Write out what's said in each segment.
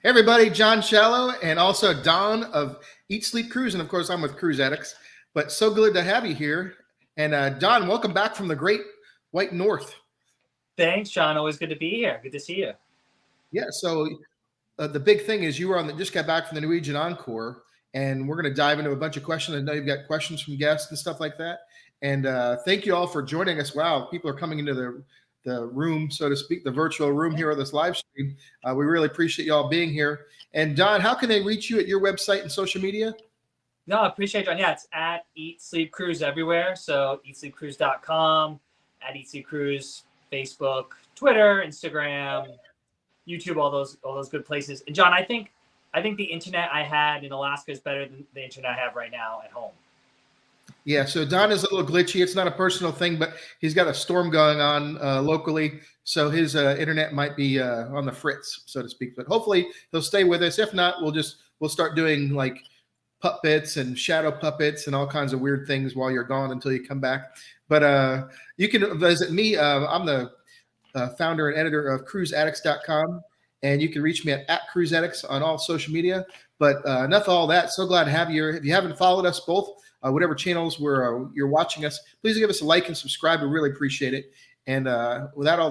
Hey everybody, John Shallow and also Don of Eat Sleep Cruise, and of course I'm with Cruise Addicts. But so good to have you here. And Don, welcome back from the Great White North. Thanks, John. Always good to be here. Good to see you. Yeah. So the big thing is you were just got back from the Norwegian Encore, and we're going to dive into a bunch of questions. I know you've got questions from guests and stuff like that. And thank you all for joining us. Wow, people are coming into the room, so to speak, the virtual room here on this live stream. We really appreciate y'all being here. And Don, how can they reach you at your website and social media? No, I appreciate it, John. Yeah, it's at Eat Sleep Cruise everywhere. So eatsleepcruise.com, at Eat Sleep Cruise, Facebook, Twitter, Instagram, YouTube, all those good places. And John, I think the internet I had in Alaska is better than the internet I have right now at home. Yeah, so Don is a little glitchy. It's not a personal thing, but he's got a storm going on locally, so his internet might be on the fritz, so to speak. But hopefully he'll stay with us. If not, we'll start doing like puppets and shadow puppets and all kinds of weird things while you're gone until you come back. But you can visit me. I'm the founder and editor of cruiseaddicts.com, and you can reach me at cruiseaddicts on all social media. But enough of all that. So glad to have you here. If you haven't followed us both, whatever channels where you're watching us, please give us a like and subscribe. We really appreciate it. And without all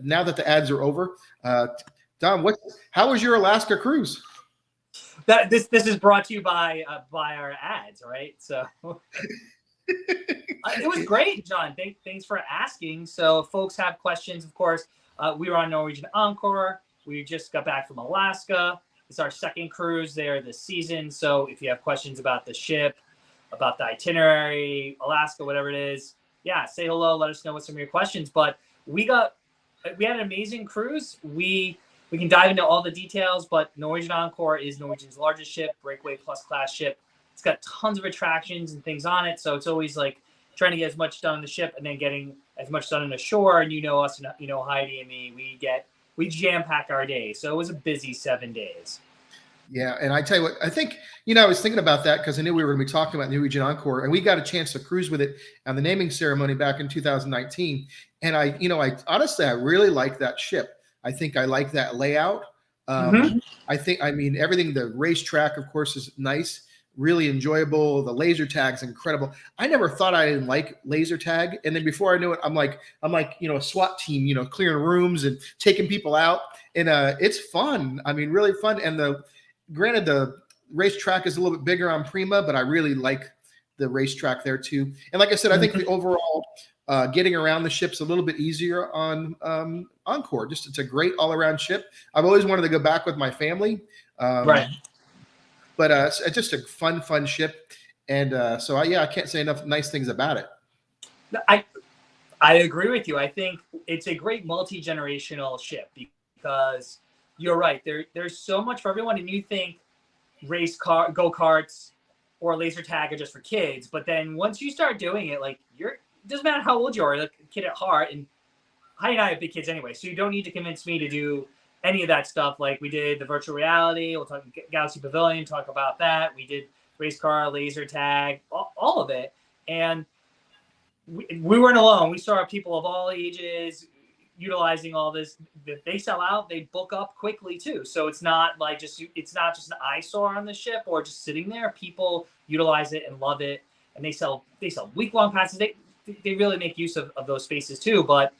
now that the ads are over, Don, how was your Alaska cruise? This is brought to you by our ads, right? So it was great, John. Thanks for asking. So if folks have questions, of course, we were on Norwegian Encore. We just got back from Alaska. It's our second cruise there this season. So if you have questions about the ship, about the itinerary, Alaska, whatever it is, yeah, say hello. Let us know what some of your questions. But we had an amazing cruise. We can dive into all the details, but Norwegian Encore is Norwegian's largest ship, Breakaway Plus class ship. It's got tons of attractions and things on it. So it's always like trying to get as much done on the ship and then getting as much done on the shore. And you know us, and you know Heidi and me, we jam pack our days. So it was a busy 7 days. Yeah, and I tell you what, I think, I was thinking about that because I knew we were going to be talking about Norwegian Encore, and we got a chance to cruise with it on the naming ceremony back in 2019. And I honestly, I really like that ship. I think I like that layout. I mean, everything, the racetrack, of course, is nice, really enjoyable. The laser tag's incredible. I never thought I didn't like laser tag. And then before I knew it, I'm like, a SWAT team, clearing rooms and taking people out. And it's fun. I mean, really fun. And granted, the racetrack is a little bit bigger on Prima, but I really like the racetrack there too. And like I said, I think the overall getting around the ship's a little bit easier on Encore. It's a great all-around ship. I've always wanted to go back with my family. Right. But it's just a fun ship. And I can't say enough nice things about it. I agree with you. I think it's a great multi-generational ship because you're right. There's so much for everyone, and you think go-karts or laser tag are just for kids, but then once you start doing it, like it doesn't matter how old you are, like a kid at heart, and Heidi and I have big kids anyway, so you don't need to convince me to do any of that stuff. Like we did the virtual reality, we'll talk Galaxy Pavilion, talk about that. We did race car, laser tag, all of it, and we weren't alone. We saw people of all ages utilizing all this. If they sell out, they book up quickly too. So it's not just an eyesore on the ship or just sitting there. People utilize it and love it, and they sell week-long passes. They really make use of those spaces too. But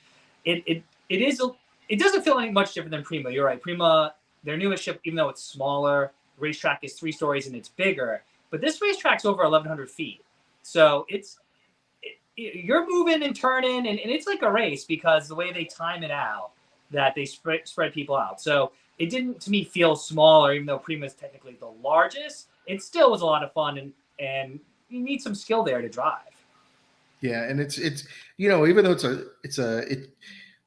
it doesn't feel any much different than Prima. You're right. Prima, their newest ship, even though it's smaller, the racetrack is 3 stories and it's bigger. But this racetrack's over 1,100 feet. So you're moving and turning, and it's like a race because the way they time it out, that they spread people out. So it didn't, to me, feel smaller, even though Prima is technically the largest. It still was a lot of fun, and you need some skill there to drive. Yeah, and it's even though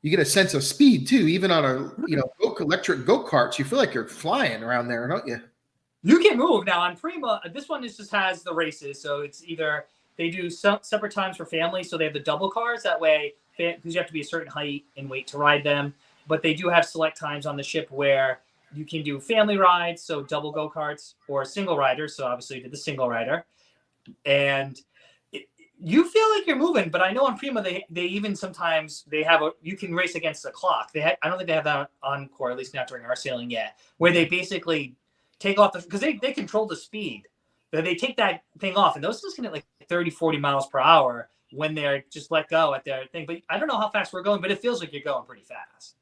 you get a sense of speed too, even on a electric go-karts, you feel like you're flying around there, don't you? You can move now on Prima. This one just has the races, so it's either they do separate times for families, so they have the double cars that way, because you have to be a certain height and weight to ride them. But they do have select times on the ship where you can do family rides, so double go-karts, or single riders. So obviously you did the single rider, and you feel like you're moving. But I know on Prima they even sometimes they have you can race against the clock. I don't think they have that on Encore, at least not during our sailing yet, where they basically take off because they control the speed. They take that thing off, and those things can hit like 30, 40 miles per hour when they're just let go at their thing. But I don't know how fast we're going, but it feels like you're going pretty fast.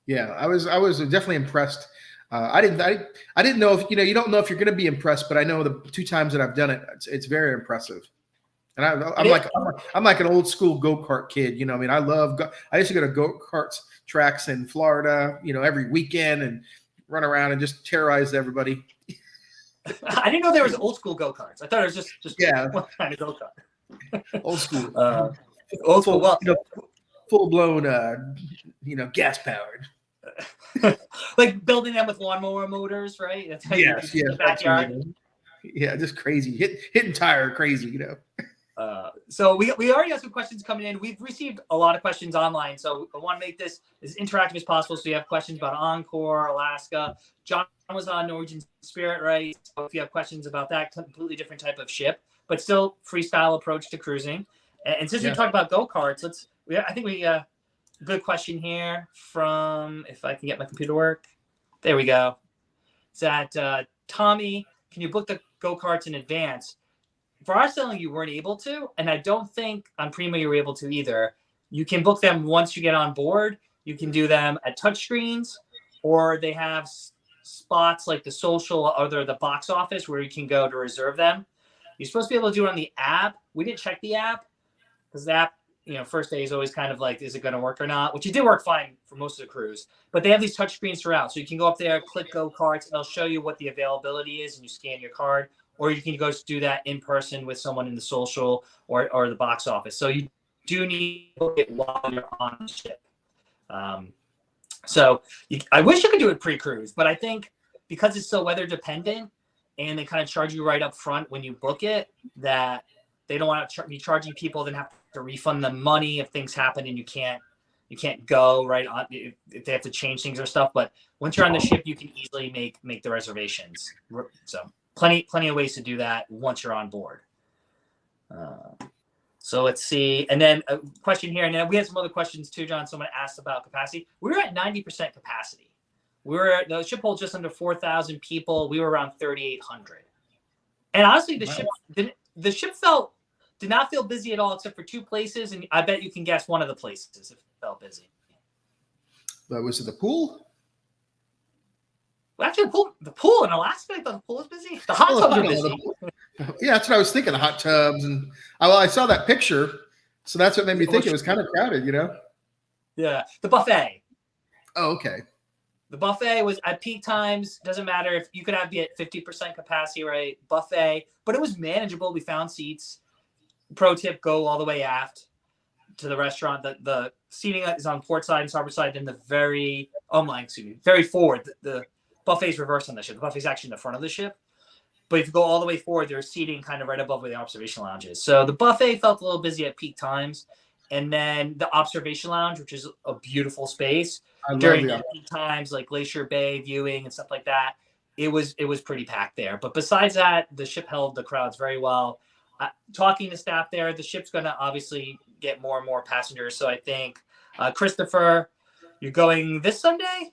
Yeah, I was definitely impressed. I didn't know if you don't know if you're going to be impressed, but I know the 2 times that I've done it, it's very impressive. And I'm like an old school go-kart kid. I mean, I used to go to go-kart tracks in Florida, every weekend and run around and just terrorize everybody. I didn't know there was old school go-karts. I thought it was just one kind of go-kart. Old school. Old school. Well, full blown, gas powered. Like building them with lawnmower motors, right? That's how yes, in the backyard. Yeah, just crazy. Hitting tire crazy, So we already have some questions coming in. We've received a lot of questions online, so I want to make this as interactive as possible. So you have questions about Encore, Alaska. John was on Norwegian Spirit, right? So if you have questions about that, completely different type of ship, but still freestyle approach to cruising. And since we talked about go-karts, I think good question here from, if I can get my computer to work. There we go. It's that Tommy, can you book the go-karts in advance? For our sailing, you weren't able to, and I don't think on Prima you were able to either. You can book them once you get on board. You can do them at touchscreens, or they have spots like the social or the box office where you can go to reserve them. You're supposed to be able to do it on the app. We didn't check the app because the app, first day is always kind of like, is it going to work or not? Which it did work fine for most of the cruise. But they have these touchscreens throughout. So you can go up there, click go-karts, and they'll show you what the availability is, and you scan your card. Or you can go do that in person with someone in the social or the box office. So you do need to book it while you're on the ship. I wish you could do it pre-cruise, but I think because it's so weather dependent and they kind of charge you right up front when you book it, that they don't want to be charging people, then have to refund them money if things happen and you can't go right on if they have to change things or stuff. But once you're on the ship, you can easily make the reservations. So plenty of ways to do that once you're on board. So let's see. And then a question here, and then we had some other questions too, John. Someone asked about capacity. We were at 90% capacity. The ship holds just under 4,000 people. We were around 3,800. And honestly, the ship did not feel busy at all, except for 2 places. And I bet you can guess one of the places it felt busy. Was it the pool? Well, actually, the pool in Alaska, I thought the pool was busy. The hot tubs are busy. Yeah, that's what I was thinking. The hot tubs, and I saw that picture, so that's what made me think it was kind of crowded. Yeah, the buffet. Oh, okay. The buffet was at peak times. Doesn't matter if you could be at 50% capacity, right? Buffet, but it was manageable. We found seats. Pro tip: go all the way aft to the restaurant. The seating is on port side and starboard side. Then very forward. The buffet's reversed on the ship. The buffet's actually in the front of the ship. But if you go all the way forward, there's seating kind of right above where the observation lounge is. So the buffet felt a little busy at peak times. And then the observation lounge, which is a beautiful space, during the peak times, like Glacier Bay viewing and stuff like that, it was pretty packed there. But besides that, the ship held the crowds very well. Talking to staff there, the ship's going to obviously get more and more passengers. So I think, Christopher, you're going this Sunday?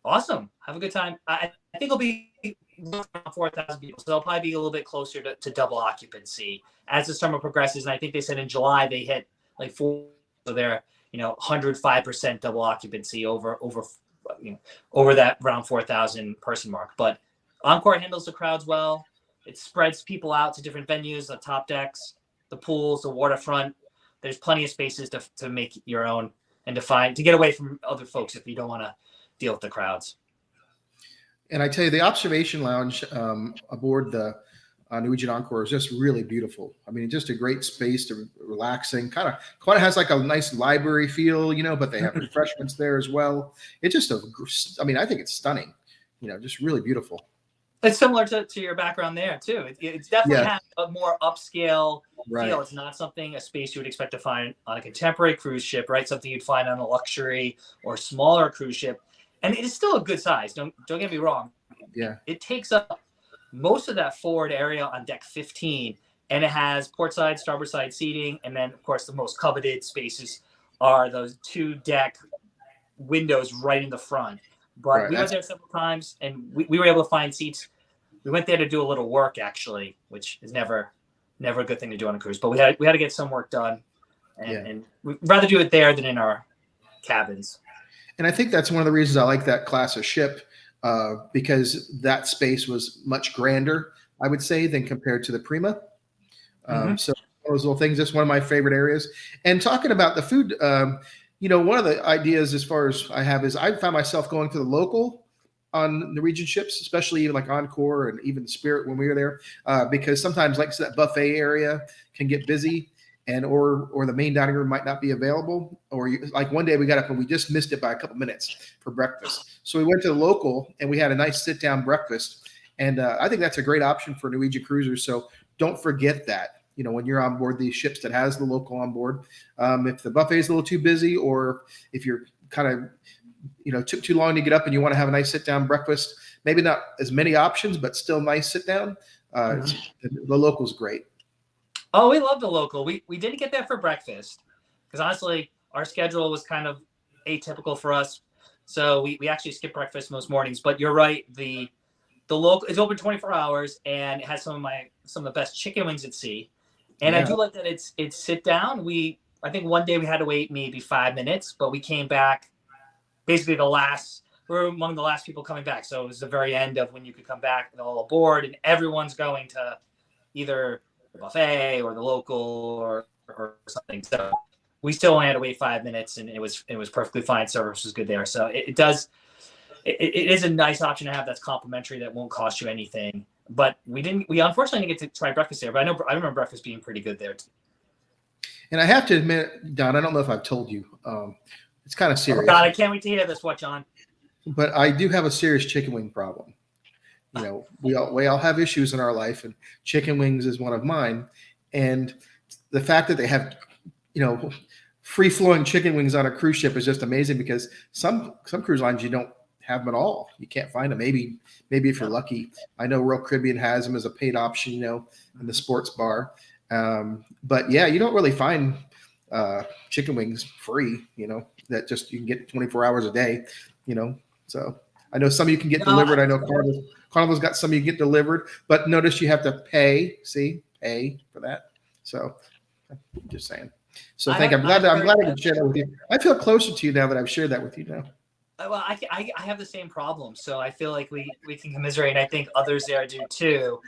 Awesome. Have a good time. I think it'll be around 4,000 people. So they'll probably be a little bit closer to double occupancy as the summer progresses. And I think they said in July they hit like 4. So they're, 105% double occupancy over that around 4,000 person mark. But Encore handles the crowds well. It spreads people out to different venues, the top decks, the pools, the waterfront. There's plenty of spaces to make your own and to get away from other folks if you don't want to deal with the crowds. And I tell you, the observation lounge aboard the Norwegian Encore is just really beautiful. I mean, just a great space to relaxing. Kind of has like a nice library feel, but they have refreshments there as well. It's just I think it's stunning. Just really beautiful. It's similar to your background there too. It's definitely has a more upscale feel. It's not a space you would expect to find on a contemporary cruise ship, right? Something you'd find on a luxury or smaller cruise ship. And it is still a good size. Don't get me wrong. Yeah. It takes up most of that forward area on deck 15, and it has port side, starboard side seating, and then of course the most coveted spaces are those 2 deck windows right in the front. But we went there several times, and we were able to find seats. We went there to do a little work actually, which is never a good thing to do on a cruise. But we had to get some work done, and we'd rather do it there than in our cabins. And I think that's one of the reasons I like that class of ship, because that space was much grander, I would say, than compared to the Prima. So those little things, that's one of my favorite areas. And talking about the food, one of the ideas as far as I have is I found myself going to the local on Norwegian ships, especially even like Encore and even Spirit when we were there, because sometimes like that buffet area can get busy. Or the main dining room might not be available, like one day we got up and we just missed it by a couple minutes for breakfast. So we went to the local and we had a nice sit down breakfast. And I think that's a great option for Norwegian cruisers. So don't forget that, when you're on board these ships that has the local on board, if the buffet is a little too busy, or if you're kind of, took too long to get up and you want to have a nice sit down breakfast, maybe not as many options, but still nice sit down. The local's great. Oh, we love the local. We didn't get there for breakfast because honestly, our schedule was kind of atypical for us. So we actually skip breakfast most mornings. But you're right, the local is open 24 hours and it has some of the best chicken wings at sea. And I do like that it's sit down. I think one day we had to wait maybe 5 minutes, but we came back basically we're among the last people coming back. So it was the very end of when you could come back and all aboard, and everyone's going to either the buffet or the local or something. So we still only had to wait 5 minutes, and it was perfectly fine. Service was good there. So it is a nice option to have that's complimentary that won't cost you anything. But we unfortunately didn't get to try breakfast there, but I remember breakfast being pretty good there too. And I have to admit, Don, I don't know if I've told you, it's kind of serious. Oh God, I can't wait to hear this. What, John? But I do have a serious chicken wing problem. We all have issues in our life, and chicken wings is one of mine. And the fact that they have, free flowing chicken wings on a cruise ship is just amazing, because some cruise lines, you don't have them at all. You can't find them. Maybe if you're lucky. I know Royal Caribbean has them as a paid option, in the sports bar. But yeah, you don't really find chicken wings free, that just you can get 24 hours a day, So I know some of you can get delivered. I know Carnival's got some you get delivered, but notice you have to pay for that. So I'm just saying. So I'm glad I can share that with you. I feel closer to you now that I've shared that with you now. Well, I have the same problem, so I feel like we can commiserate, and I think others there do too.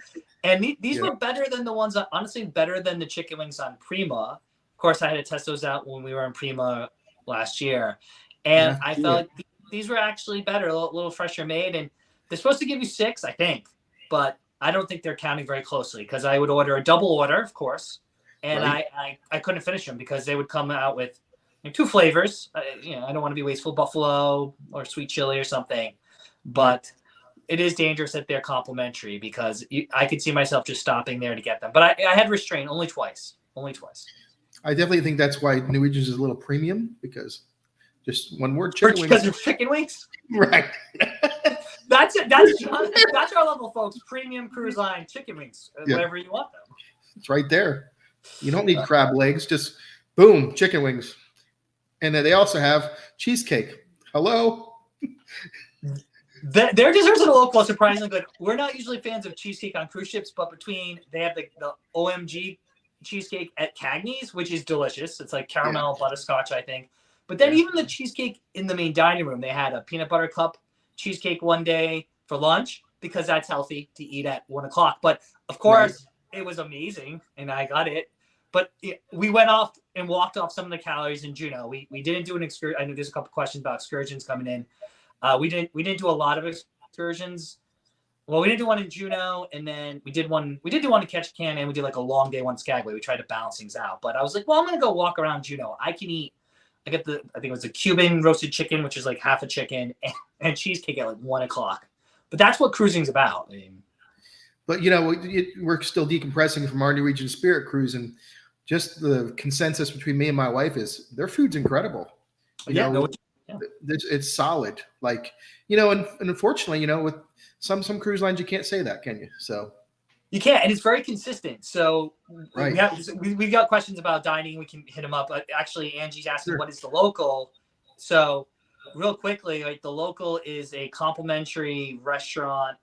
And these were better than the ones, honestly, better than the chicken wings on Prima. Of course, I had to test those out when we were in Prima last year, and I felt like these were actually better, a little fresher made, and they're supposed to give you 6, I think, but I don't think they're counting very closely, because I would order a double order, of course, and I couldn't finish them because they would come out with 2 flavors. I don't want to be wasteful, buffalo or sweet chili or something, but it is dangerous that they're complimentary, because I could see myself just stopping there to get them. But I had restraint only twice. I definitely think that's why Norwegian's is a little premium, because just one word, chicken wings. Because of chicken wings? Right. That's it. That's our level, folks. Premium cruise line chicken wings, whatever you want them. It's right there. You don't need crab legs. Just boom, chicken wings. And then they also have cheesecake. Hello? Their desserts at the local are surprisingly good. We're not usually fans of cheesecake on cruise ships, but they have the OMG cheesecake at Cagney's, which is delicious. It's like caramel butterscotch, I think. But then even the cheesecake in the main dining room, they had a peanut butter cup cheesecake one day for lunch, because that's healthy to eat at 1:00. But of course, it was amazing, and I got it. but we went off and walked off some of the calories in Juneau. We didn't do an excursion. I know there's a couple questions about excursions coming in. We didn't do a lot of excursions. Well, we didn't do one in Juneau, and then we did do one in Ketchikan, and we did like a long day one in Skagway. We tried to balance things out. But I was like, well, I'm gonna go walk around Juneau. I think it was the Cuban roasted chicken, which is like half a chicken, and cheesecake at like 1:00. But that's what cruising's about. I mean, but we're still decompressing from our Norwegian Spirit cruise, and just the consensus between me and my wife is their food's incredible. It's solid. Like, and unfortunately, with some cruise lines, you can't say that, can you? So you can't, and it's very consistent. So right. we got questions about dining. We can hit them up. Actually, Angie's asking, what is the local? So real quickly, like, the local is a complimentary restaurant.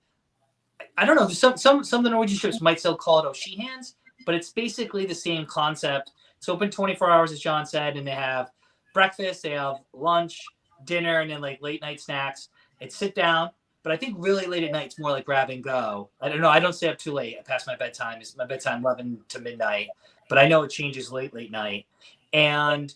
I don't know. Some of the Norwegian ships might still call it O'Sheehan's, but it's basically the same concept. It's open 24 hours, as John said, and they have breakfast, they have lunch, dinner, and then like late night snacks. It's sit down, but I think really late at night it's more like grab and go. I don't know. I don't stay up too late past my bedtime. It's my bedtime 11 to midnight, but I know it changes late night. And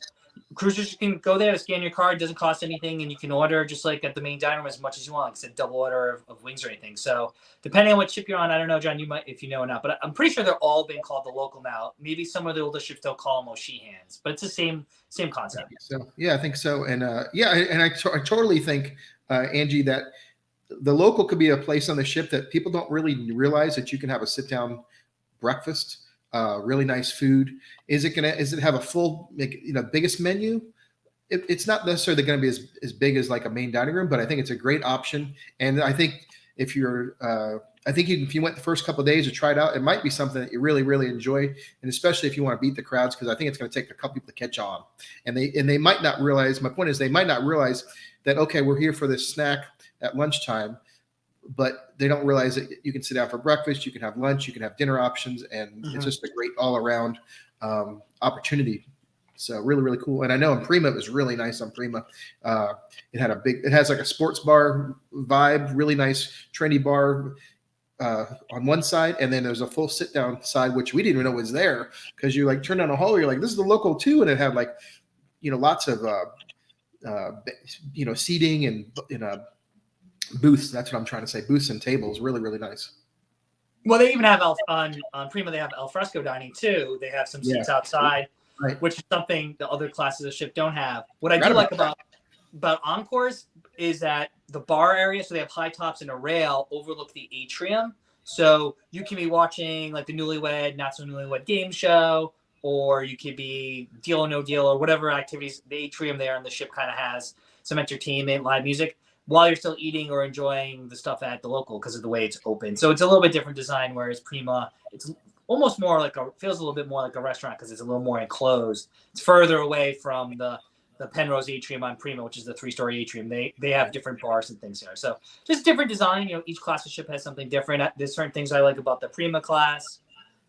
cruisers can go there, scan your card, doesn't cost anything, and you can order just like at the main dining room as much as you want. Like I said, double order of wings or anything. So depending on what ship you're on, I don't know, John, you might, if you know or not, but I'm pretty sure they're all being called the local now. Maybe some of the older ships don't call them O'Sheehan's, but it's the same concept. So yeah, I think so. And I totally think, Angie, that the local could be a place on the ship that people don't really realize that you can have a sit down breakfast. Really nice food. Is it have a full, biggest menu? It's not necessarily going to be as big as like a main dining room, but I think it's a great option. And I think if you went the first couple of days to try it out, it might be something that you really, really enjoy. And especially if you want to beat the crowds, because I think it's going to take a couple people to catch on. And they might not realize, my point is they might not realize that, okay, we're here for this snack at lunchtime, but they don't realize that you can sit down for breakfast, you can have lunch, you can have dinner options, and it's just a great all-around opportunity. So really, really cool. And I know in Prima it was really nice on Prima. It has like a sports bar vibe, really nice trendy bar on one side, and then there's a full sit-down side, which we didn't even know was there, because you like turn down a hallway, you're like, this is the local too, and it had like lots of seating and booths. That's what I'm trying to say. Booths and tables. Really, really nice. Well, they even have on Prima. They have al fresco dining too. They have some seats outside, right, which is something the other classes of ship don't have. What I do like about Encores is that the bar area, so they have high tops and a rail, overlook the atrium. So you can be watching like the Newlywed, Not So Newlywed game show, or you could be Deal or No Deal or whatever activities. The atrium there on the ship kind of has some entertainment, live music, while you're still eating or enjoying the stuff at the local because of the way it's open. So it's a little bit different design, whereas Prima, it's almost more like feels a little bit more like a restaurant because it's a little more enclosed. It's further away from the Penrose atrium on Prima, which is the 3-story atrium. They have different bars and things there. So just different design. Each class of ship has something different. There's certain things I like about the Prima class,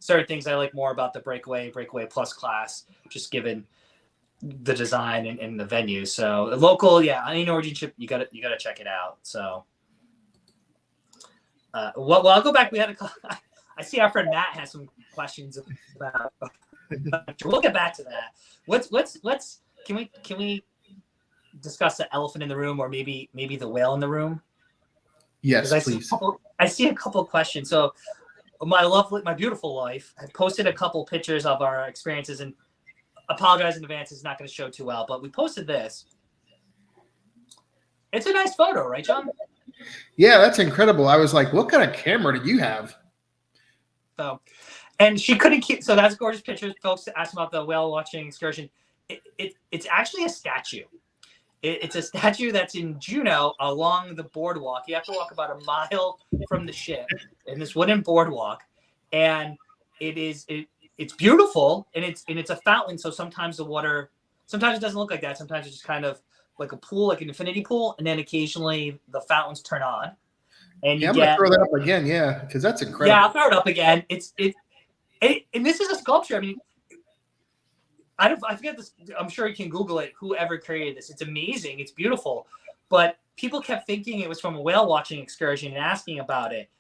certain things I like more about the Breakaway Plus class, just given the design and the venue. So the local, any Norwegian ship, you gotta check it out. So well, I'll go back. I see our friend Matt has some questions about. We'll get back to that. Can we discuss the elephant in the room, or maybe the whale in the room? Yes, please. I see a couple of questions. So my beautiful wife had posted a couple pictures of our experiences, and apologize in advance, it's not going to show too well, but we posted this. It's a nice photo, right, John? Yeah, that's incredible. I was like, what kind of camera did you have? So, and she couldn't keep, so that's gorgeous pictures. Folks asked about the whale watching excursion. It's actually a statue. It's a statue that's in Juneau along the boardwalk. You have to walk about a mile from the ship in this wooden boardwalk. And it's beautiful, and it's a fountain. So sometimes the water, sometimes it doesn't look like that. Sometimes it's just kind of like a pool, like an infinity pool, and then occasionally the fountains turn on. And I'm gonna throw that up again, because that's incredible. Yeah, I'll throw it up again. And this is a sculpture. I mean, I forget this. I'm sure you can Google it. Whoever created this, it's amazing. It's beautiful, but people kept thinking it was from a whale watching excursion and asking about it.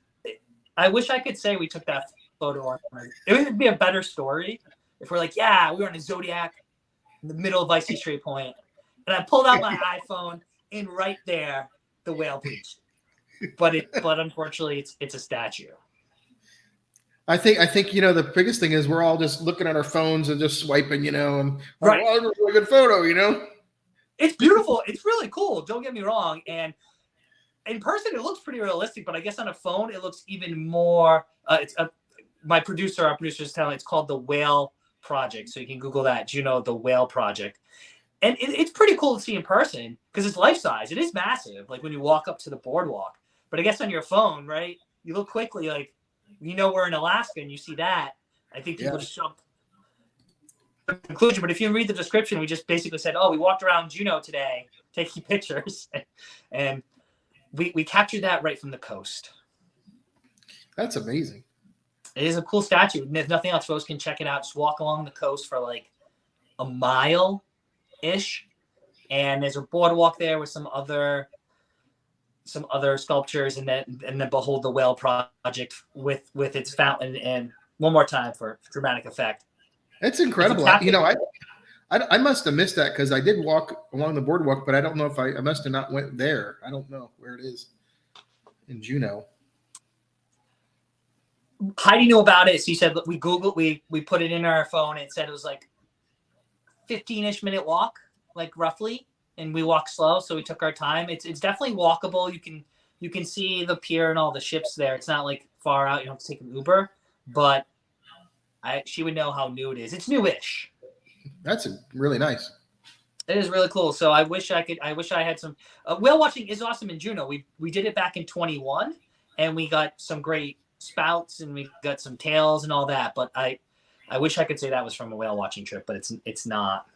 I wish I could say we took that photo on. It would be a better story, if we're like, yeah, we were on a Zodiac in the middle of Icy Strait Point, and I pulled out my iPhone, and right there, the whale breached. But unfortunately, it's a statue. I think the biggest thing is we're all just looking at our phones and just swiping, and Right. Oh, that was a really good photo, It's beautiful. It's really cool. Don't get me wrong. And in person, it looks pretty realistic, but I guess on a phone, it looks even more. Our producer's telling it's called the Whale Project. So you can Google that, the Whale Project. And it's pretty cool to see in person because it's life size. It is massive, like when you walk up to the boardwalk. But I guess on your phone, right, you look quickly, like, we're in Alaska and you see that. I think people just jump to the conclusion. But if you read the description, we just basically said, we walked around Juneau today taking pictures. And we captured that right from the coast. That's amazing. It is a cool statue. If nothing else, folks can check it out. Just walk along the coast for like a mile-ish. And there's a boardwalk there with some other sculptures, and then behold the Whale Project with its fountain. And one more time for dramatic effect. It's incredible. I must have missed that because I did walk along the boardwalk, but I don't know if I must have not went there. I don't know where it is in Juneau. Heidi knew about it. So you said we Googled, we put it in our phone. And it said it was like 15-ish minute walk, like roughly. And we walked slow, so we took our time. It's definitely walkable. You can see the pier and all the ships there. It's not like far out. You don't have to take an Uber, but she would know how new it is. It's newish. That's really nice. It is really cool. So I wish I had some. Whale watching is awesome in Juneau. We did it back in 2021, and we got some great spouts and we got some tails and all that. But I wish I could say that was from a whale watching trip, but it's not.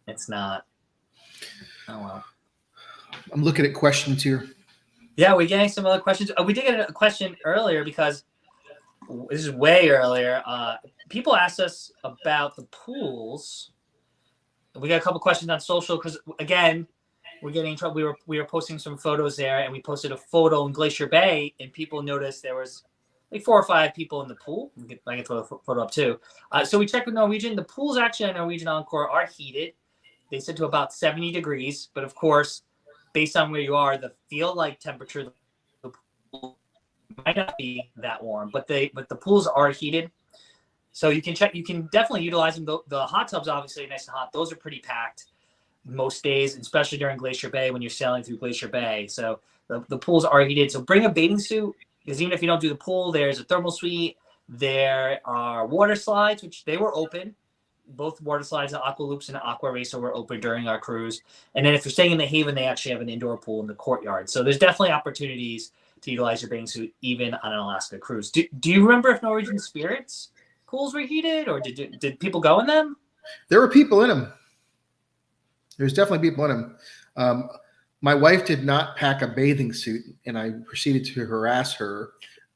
It's not. Oh, well. I'm looking at questions here. Yeah, we're getting some other questions. We did get a question earlier because this is way earlier. People asked us about the pools. We got a couple questions on social because, again, we're getting in trouble. We were posting some photos there, and we posted a photo in Glacier Bay, and people noticed there was like 4 or 5 people in the pool. I can throw the photo up too. So we checked with Norwegian. The pools actually on Norwegian Encore are heated. They said to about 70 degrees, but of course, based on where you are, the feel-like temperature of the pool might not be that warm, but the pools are heated. So you can check. You can definitely utilize them. The hot tubs, obviously, nice and hot. Those are pretty packed most days, especially during Glacier Bay when you're sailing through Glacier Bay. So the pools are heated. So bring a bathing suit because even if you don't do the pool, there's a thermal suite. There are water slides, which they were open. Both water slides, the Aqua Loops and the Aqua Racer were open during our cruise. And then if you're staying in the Haven, they actually have an indoor pool in the courtyard. So there's definitely opportunities to utilize your bathing suit even on an Alaska cruise. Do you remember if Norwegian Spirit's pools were heated, or did people go in them? There were people in them. There's definitely people in them. My wife did not pack a bathing suit, and I proceeded to harass her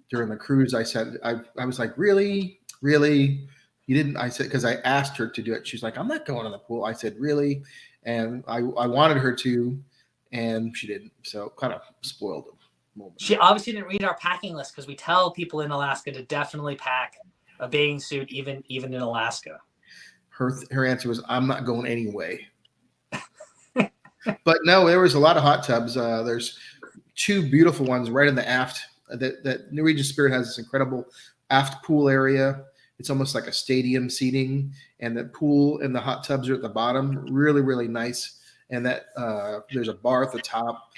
during the cruise. I said, I was like, really? You didn't? I said, because I asked her to do it. She's like, I'm not going in the pool. I said, really? And I wanted her to, and she didn't. So kind of spoiled the moment. She obviously didn't read our packing list because we tell people in Alaska to definitely pack a bathing suit, even in Alaska. Her answer was, I'm not going anyway. But no, there was a lot of hot tubs. There's 2 beautiful ones right in the aft. That Norwegian Spirit has this incredible aft pool area. It's almost like a stadium seating, and the pool and the hot tubs are at the bottom. Really, really nice. And that there's a bar at the top.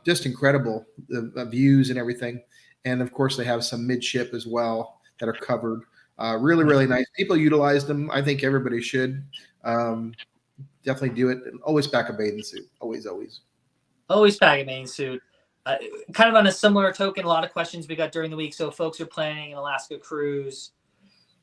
Just incredible, the views and everything. And of course, they have some midship as well that are covered. Really, really nice. People utilize them. I think everybody should. Definitely do it. And always pack a bathing suit. Always. Always pack a bathing suit. Kind of on a similar token, a lot of questions we got during the week. So folks are planning an Alaska cruise.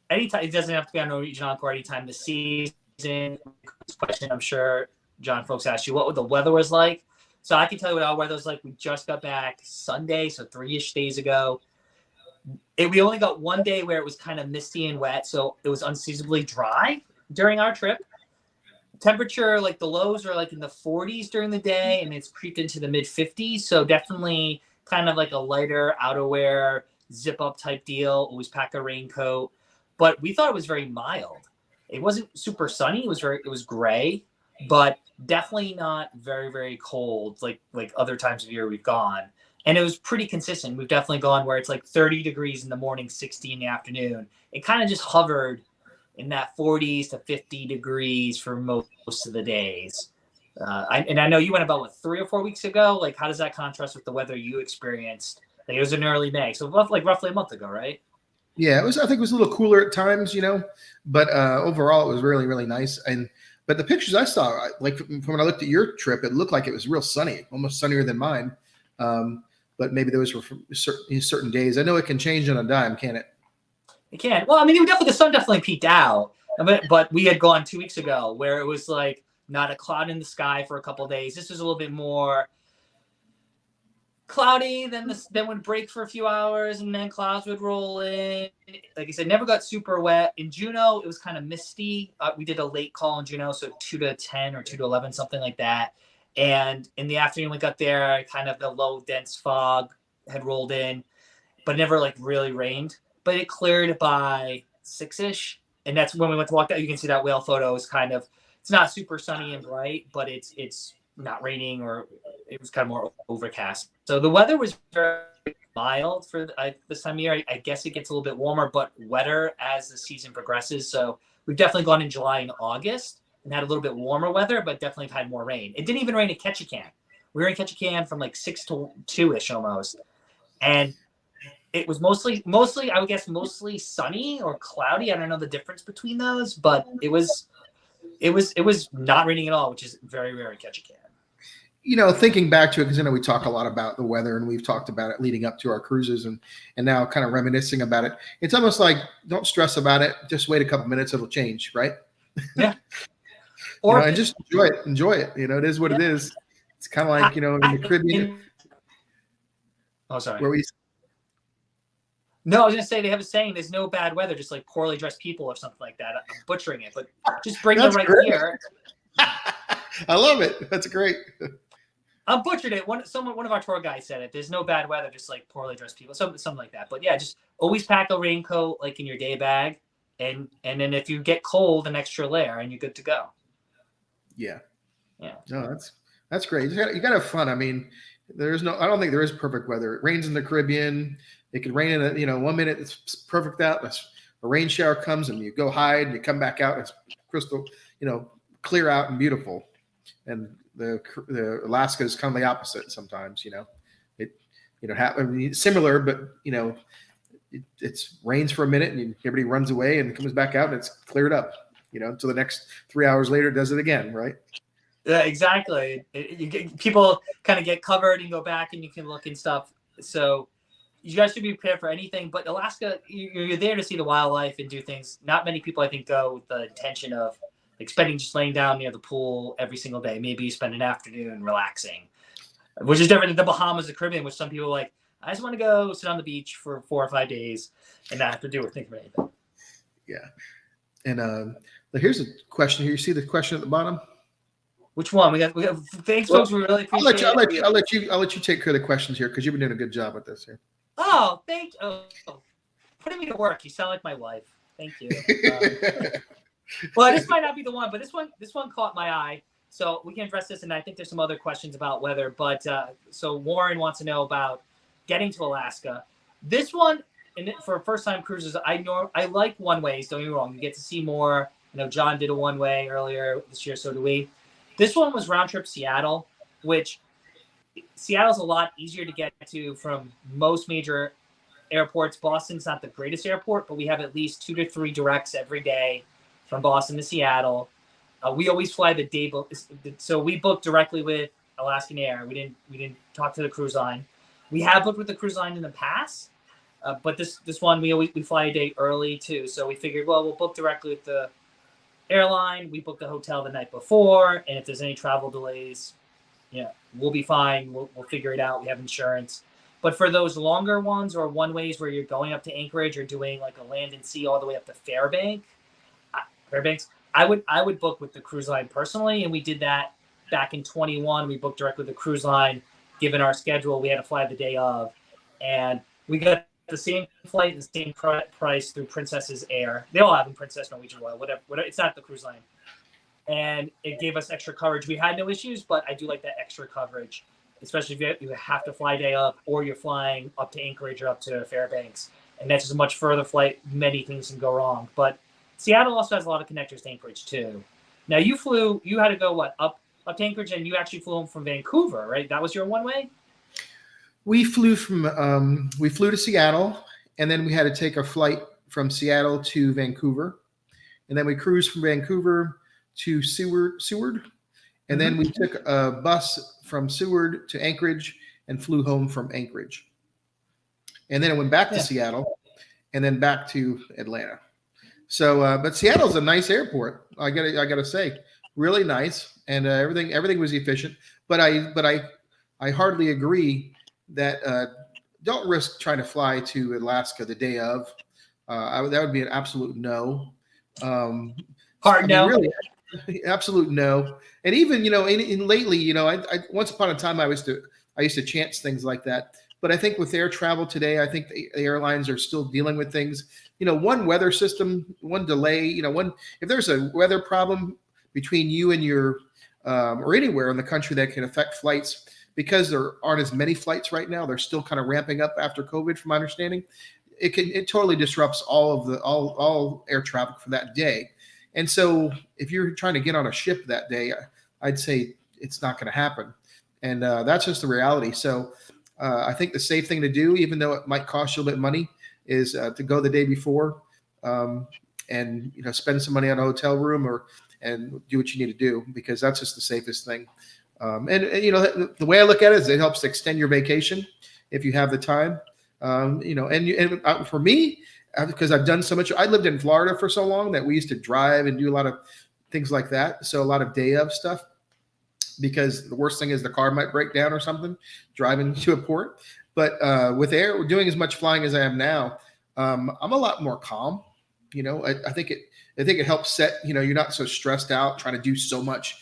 Anytime, it doesn't have to be on Norwegian Encore anytime this season. This question, I'm sure, John, folks asked you, what the weather was like. So I can tell you what our weather was like. We just got back Sunday, so 3-ish days ago. We only got one day where it was kind of misty and wet, so it was unseasonably dry during our trip. Temperature, like the lows are like in the 40s during the day, and it's creeped into the mid 50s. So definitely kind of like a lighter outerwear zip up type deal. Always pack a raincoat, but we thought it was very mild. It wasn't super sunny. It was gray, but definitely not very, very cold like other times of year we've gone. And it was pretty consistent. We've definitely gone where it's like 30 degrees in the morning, 60 in the afternoon. It kind of just hovered in that 40s to 50 degrees for most of the days. I know you went about, what, 3 or 4 weeks ago? Like, how does that contrast with the weather you experienced? Like, it was in early May, so roughly a month ago, right? Yeah, it was. I think it was a little cooler at times, but overall it was really, really nice. But the pictures I saw, like from when I looked at your trip, it looked like it was real sunny, almost sunnier than mine. But maybe those were from certain days. I know it can change on a dime, can't it? It can. Well, I mean, the sun definitely peaked out, but we had gone 2 weeks ago where it was like not a cloud in the sky for a couple of days. This was a little bit more cloudy, then would break for a few hours, and then clouds would roll in. Like I said, never got super wet. In Juneau, it was kind of misty. We did a late call in Juneau, so 2 to 10 or 2 to 11, something like that. And in the afternoon, we got there, kind of the low, dense fog had rolled in, but it never like really rained. But it cleared by 6-ish, and that's when we went to walk out. You can see that whale photo is kind of, it's not super sunny and bright, but it's not raining, or it was kind of more overcast. So the weather was very mild for this time of year. I guess it gets a little bit warmer, but wetter as the season progresses. So we've definitely gone in July and August and had a little bit warmer weather, but definitely had more rain. It didn't even rain at Ketchikan. We were in Ketchikan from like 6 to 2-ish almost. And it was mostly, I would guess, mostly sunny or cloudy. I don't know the difference between those, but it was not raining at all, which is very rare in Ketchikan. Thinking back to it, because we talk a lot about the weather, and we've talked about it leading up to our cruises, and now kind of reminiscing about it. It's almost like, don't stress about it. Just wait a couple minutes; it'll change, right? Yeah. And just enjoy it. Enjoy it. It is what it is. It's kind of like in the Caribbean. Oh, sorry. Where we. No, I was gonna say they have a saying: "There's no bad weather, just like poorly dressed people," or something like that. I'm butchering it, but just bring the right gear. I love it. That's great. I'm butchered it. One of our tour guides said it. There's no bad weather, just like poorly dressed people, something like that. But yeah, just always pack a raincoat like in your day bag, and then if you get cold, an extra layer, and you're good to go. Yeah. Yeah. No, that's great. You got to have fun. I mean, I don't think there is perfect weather. It rains in the Caribbean. It could rain in 1 minute. It's perfect out. A rain shower comes and you go hide and you come back out. It's crystal, clear out and beautiful. And the Alaska is kind of the opposite sometimes. Similar, but it's rains for a minute and everybody runs away and comes back out and it's cleared up. Until the next 3 hours later, it does it again, right? Yeah, exactly. People kind of get covered and go back and you can look and stuff. So you guys should be prepared for anything. But Alaska, you're there to see the wildlife and do things. Not many people, I think, go with the intention of like spending just laying down near the pool every single day. Maybe you spend an afternoon relaxing, which is different than the Bahamas, the Caribbean, which some people are like, I just want to go sit on the beach for 4 or 5 days and not have to do or think of anything. Yeah. And here's a question here. You see the question at the bottom? Which one? We got thanks, folks. We really appreciate it. I'll let you take care of the questions here because you've been doing a good job with this here. Oh, thank you. Oh, putting me to work. You sound like my wife. Thank you. Well, this might not be the one, but this one caught my eye. So we can address this, and I think there's some other questions about weather. But so Warren wants to know about getting to Alaska. This one, for first-time cruises, I like one-ways. Don't get me wrong. You get to see more. John did a one-way earlier this year, so do we. This one was round-trip Seattle, which Seattle's a lot easier to get to from most major airports. Boston's not the greatest airport, but we have at least 2 to 3 directs every day from Boston to Seattle. We always fly the day, so we booked directly with Alaskan Air. We didn't talk to the cruise line. We have booked with the cruise line in the past, but this one we fly a day early too. So we figured, well, we'll book directly with the airline. We booked the hotel the night before, and if there's any travel delays, we'll be fine. We'll figure it out. We have insurance. But for those longer ones or one-ways where you're going up to Anchorage or doing like a land and sea all the way up to Fairbanks, I would book with the cruise line personally, and we did that back in 21. We booked directly with the cruise line. Given our schedule, we had to fly the day of, and we got the same flight, the same price through Princess's Air. They all have them, Princess, Norwegian, Royal, whatever. It's not the cruise line. And it gave us extra coverage. We had no issues, but I do like that extra coverage, especially if you have to fly day up or you're flying up to Anchorage or up to Fairbanks. And that's just a much further flight. Many things can go wrong. But Seattle also has a lot of connectors to Anchorage, too. Now, you had to go, up to Anchorage, and you actually flew home from Vancouver, right? That was your one-way? We flew to Seattle, and then we had to take a flight from Seattle to Vancouver. And then we cruised from Vancouver to Seward. And then we took a bus from Seward to Anchorage and flew home from Anchorage. And then it went back to Seattle and then back to Atlanta. So, but Seattle's a nice airport. I gotta say, really nice, and everything was efficient. But I hardly agree that don't risk trying to fly to Alaska the day of. That would be an absolute no. Hard no. Really, absolute no. And even in lately, I once upon a time I used to chance things like that. But I think with air travel today, I think the airlines are still dealing with things. One weather system, one delay. If there's a weather problem between you and your or anywhere in the country that can affect flights, because there aren't as many flights right now, they're still kind of ramping up after COVID, from my understanding. It totally disrupts all air traffic for that day. And so if you're trying to get on a ship that day, I'd say it's not going to happen. And that's just the reality. So I think the safe thing to do, even though it might cost you a little bit of money, is to go the day before and spend some money on a hotel room and do what you need to do, because that's just the safest thing. And the way I look at it is it helps extend your vacation if you have the time. And for me, because I've done so much, I lived in Florida for so long that we used to drive and do a lot of things like that. So a lot of day of stuff, because the worst thing is the car might break down or something driving to a port. But with air, doing as much flying as I am now, I'm a lot more calm. I think it helps set, you're not so stressed out trying to do so much,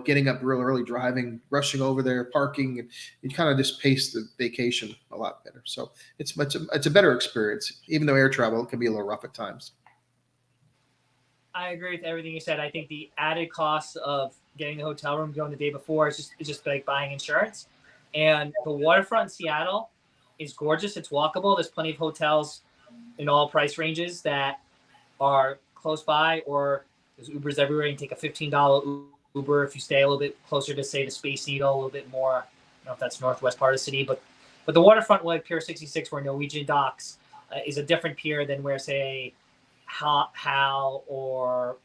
getting up real early, driving, rushing over there, parking, and you kind of just pace the vacation a lot better. So it's a better experience, even though air travel can be a little rough at times. I agree with everything you said. I think the added cost of getting the hotel room going the day before is just like buying insurance. And the waterfront in Seattle is gorgeous. It's walkable. There's plenty of hotels in all price ranges that are close by, or there's Ubers everywhere. You can take a $15 Uber if you stay a little bit closer to, say, the Space Needle, a little bit more. I don't know if that's northwest part of the city, but the waterfront, like Pier 66, where Norwegian docks, is a different pier than where, say, Hal or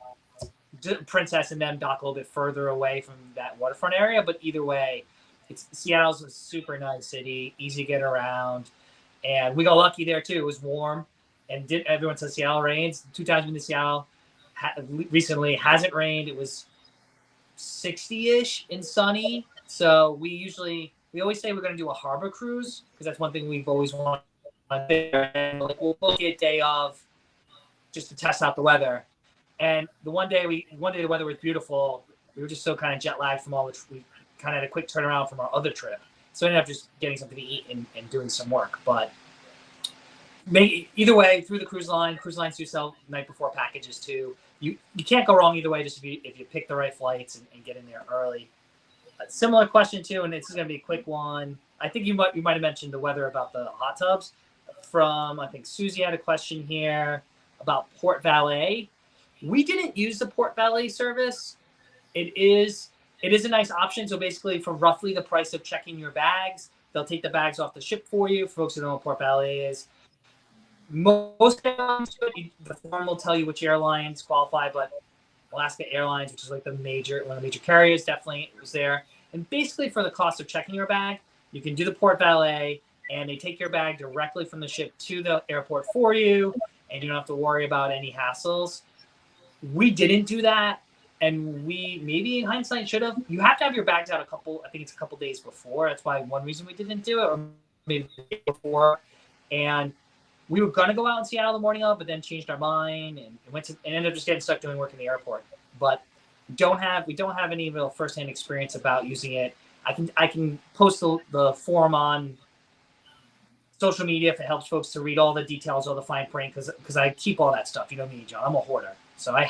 Princess and them dock a little bit further away from that waterfront area. But either way, Seattle's a super nice city, easy to get around, and we got lucky there too. It was warm, and everyone says Seattle rains. 2 times been to Seattle recently, hasn't rained. It was 60-ish and sunny. So we always say we're going to do a harbor cruise, because that's one thing we've always wanted. And we'll book it day of just to test out the weather. And one day the weather was beautiful. We were just so kind of jet lagged from we kind of had a quick turnaround from our other trip. So I ended up just getting something to eat and doing some work. But either way, through the cruise lines do sell night before packages too. You can't go wrong either way, just if you pick the right flights and get in there early. A similar question too, and this is going to be a quick one. I think you might have mentioned the weather about the hot tubs. I think Susie had a question here about Port Valet. We didn't use the Port Valet service. It is a nice option. So basically, for roughly the price of checking your bags, they'll take the bags off the ship for you. For folks who don't know what Port Valet is, most airlines, the form will tell you which airlines qualify, but Alaska Airlines, which is like one of the major carriers, definitely was there. And basically, for the cost of checking your bag, you can do the Port Valet, and they take your bag directly from the ship to the airport for you, and you don't have to worry about any hassles. We didn't do that, and we maybe in hindsight should have. You have to have your bags out a couple days before. That's why one reason we didn't do it, or maybe the day before. And we were going to go out in Seattle the morning of, but then changed our mind and ended up just getting stuck doing work in the airport. But we don't have any real firsthand experience about using it. I can post the form on social media if it helps folks to read all the details, all the fine print, because I keep all that stuff. You know me, John. I'm a hoarder, so I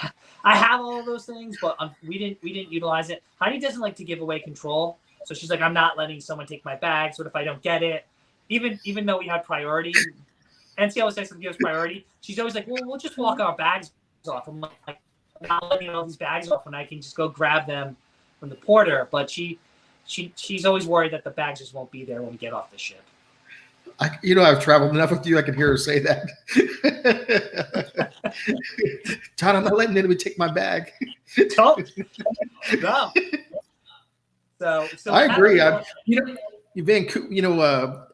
have all of those things, but we didn't utilize it. Heidi doesn't like to give away control, so she's like, I'm not letting someone take my bags. What if I don't get it? Even though we had priority, NCL was to give us priority. She's always like, well, we'll just walk our bags off. I'm like, I'm not letting all these bags off when I can just go grab them from the porter. But she's always worried that the bags just won't be there when we get off the ship. I've traveled enough with you. I can hear her say that. John, I'm not letting anybody take my bag. No. So I agree. Vancouver.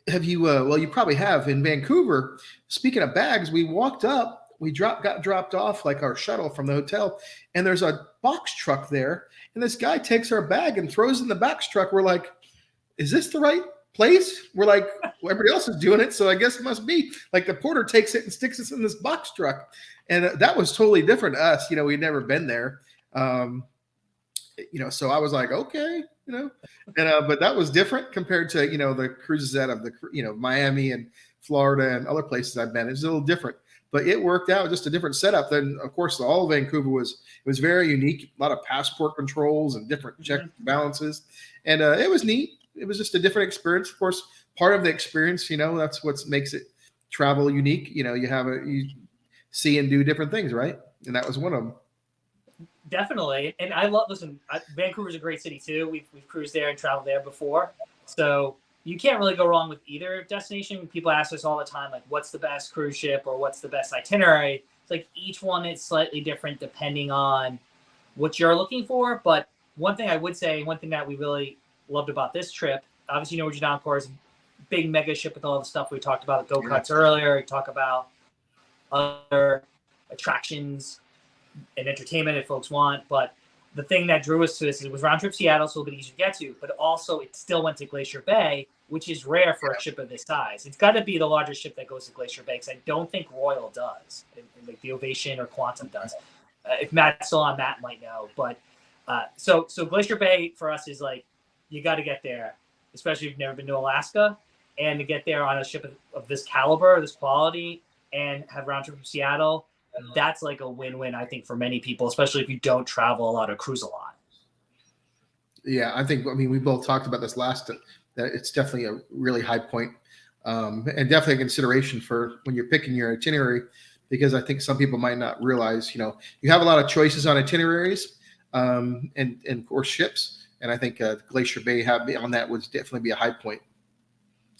Have you? Well, you probably have in Vancouver. Speaking of bags, we walked up. We got dropped off like our shuttle from the hotel, and there's a box truck there. And this guy takes our bag and throws it in the box truck. We're like, is this the right place? We're like, well, everybody else is doing it, so I guess it must be. Like the porter takes it and sticks it in this box truck, and that was totally different to us. We'd never been there, so I was like, okay, but that was different compared to the cruises out of the Miami and Florida and other places I've been. It's a little different, but it worked out. Just a different setup. Then of course all of Vancouver was very unique. A lot of passport controls and different check balances, and it was neat. It was just a different experience. Of course, part of the experience, that's what makes it travel unique. You see and do different things, right? And that was one of them. Definitely. And Vancouver's a great city too. We've cruised there and traveled there before. So you can't really go wrong with either destination. People ask us all the time, like, what's the best cruise ship or what's the best itinerary? It's like each one is slightly different depending on what you're looking for. But one thing I would say, one thing that we really loved about this trip, obviously Norwegian Encore is a big mega ship with all the stuff we talked about, the go-karts earlier. We talk about other attractions and entertainment if folks want. But the thing that drew us to this, it was round trip Seattle, so a little bit easier to get to, but also it still went to Glacier Bay, which is rare for a ship of this size. It's got to be the largest ship that goes to Glacier Bay, because I don't think Royal does, like the Ovation or Quantum does. If Matt's still on, Matt might know. But so Glacier Bay for us is like, you got to get there, especially if you've never been to Alaska, and to get there on a ship of this caliber, this quality, and have round trip from Seattle. That's like a win-win, I think, for many people, especially if you don't travel a lot or cruise a lot. Yeah, we both talked about this last, that it's definitely a really high point, and definitely a consideration for when you're picking your itinerary, because I think some people might not realize, you have a lot of choices on itineraries, and of course ships. And I think Glacier Bay on that would definitely be a high point.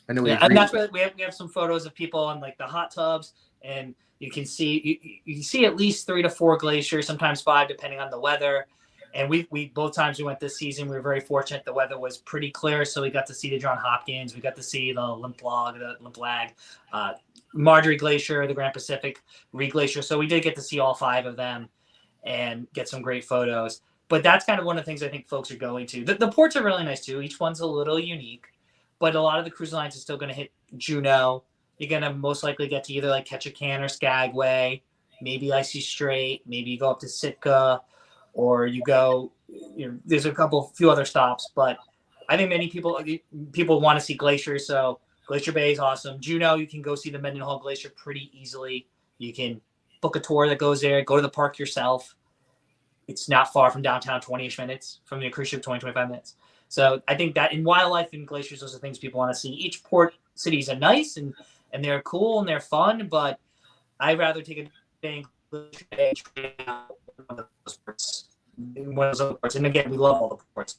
I know. Yeah, and that's where we have some photos of people on like the hot tubs, and you can see you see at least 3 to 4 glaciers, sometimes 5, depending on the weather. And we both times we went this season, we were very fortunate. The weather was pretty clear, so we got to see the John Hopkins, we got to see the Limflag, Marjorie Glacier, the Grand Pacific, Reed Glacier. So we did get to see all 5 of them and get some great photos. But that's kind of one of the things I think folks are going to. The ports are really nice too. Each one's a little unique, but a lot of the cruise lines are still going to hit Juneau. You're going to most likely get to either like Ketchikan or Skagway, maybe Icy Strait, maybe you go up to Sitka, or you go, there's a few other stops. But I think many people want to see glaciers, so Glacier Bay is awesome. Juneau, you can go see the Mendenhall Glacier pretty easily. You can book a tour that goes there, go to the park yourself. It's not far from downtown, 20-ish minutes from the cruise ship, 25 minutes. So I think that in wildlife and glaciers, those are things people want to see. Each port cities are nice and they're cool and they're fun, but I'd rather take a day in Glacier Bay one of those ports. And again, we love all the ports.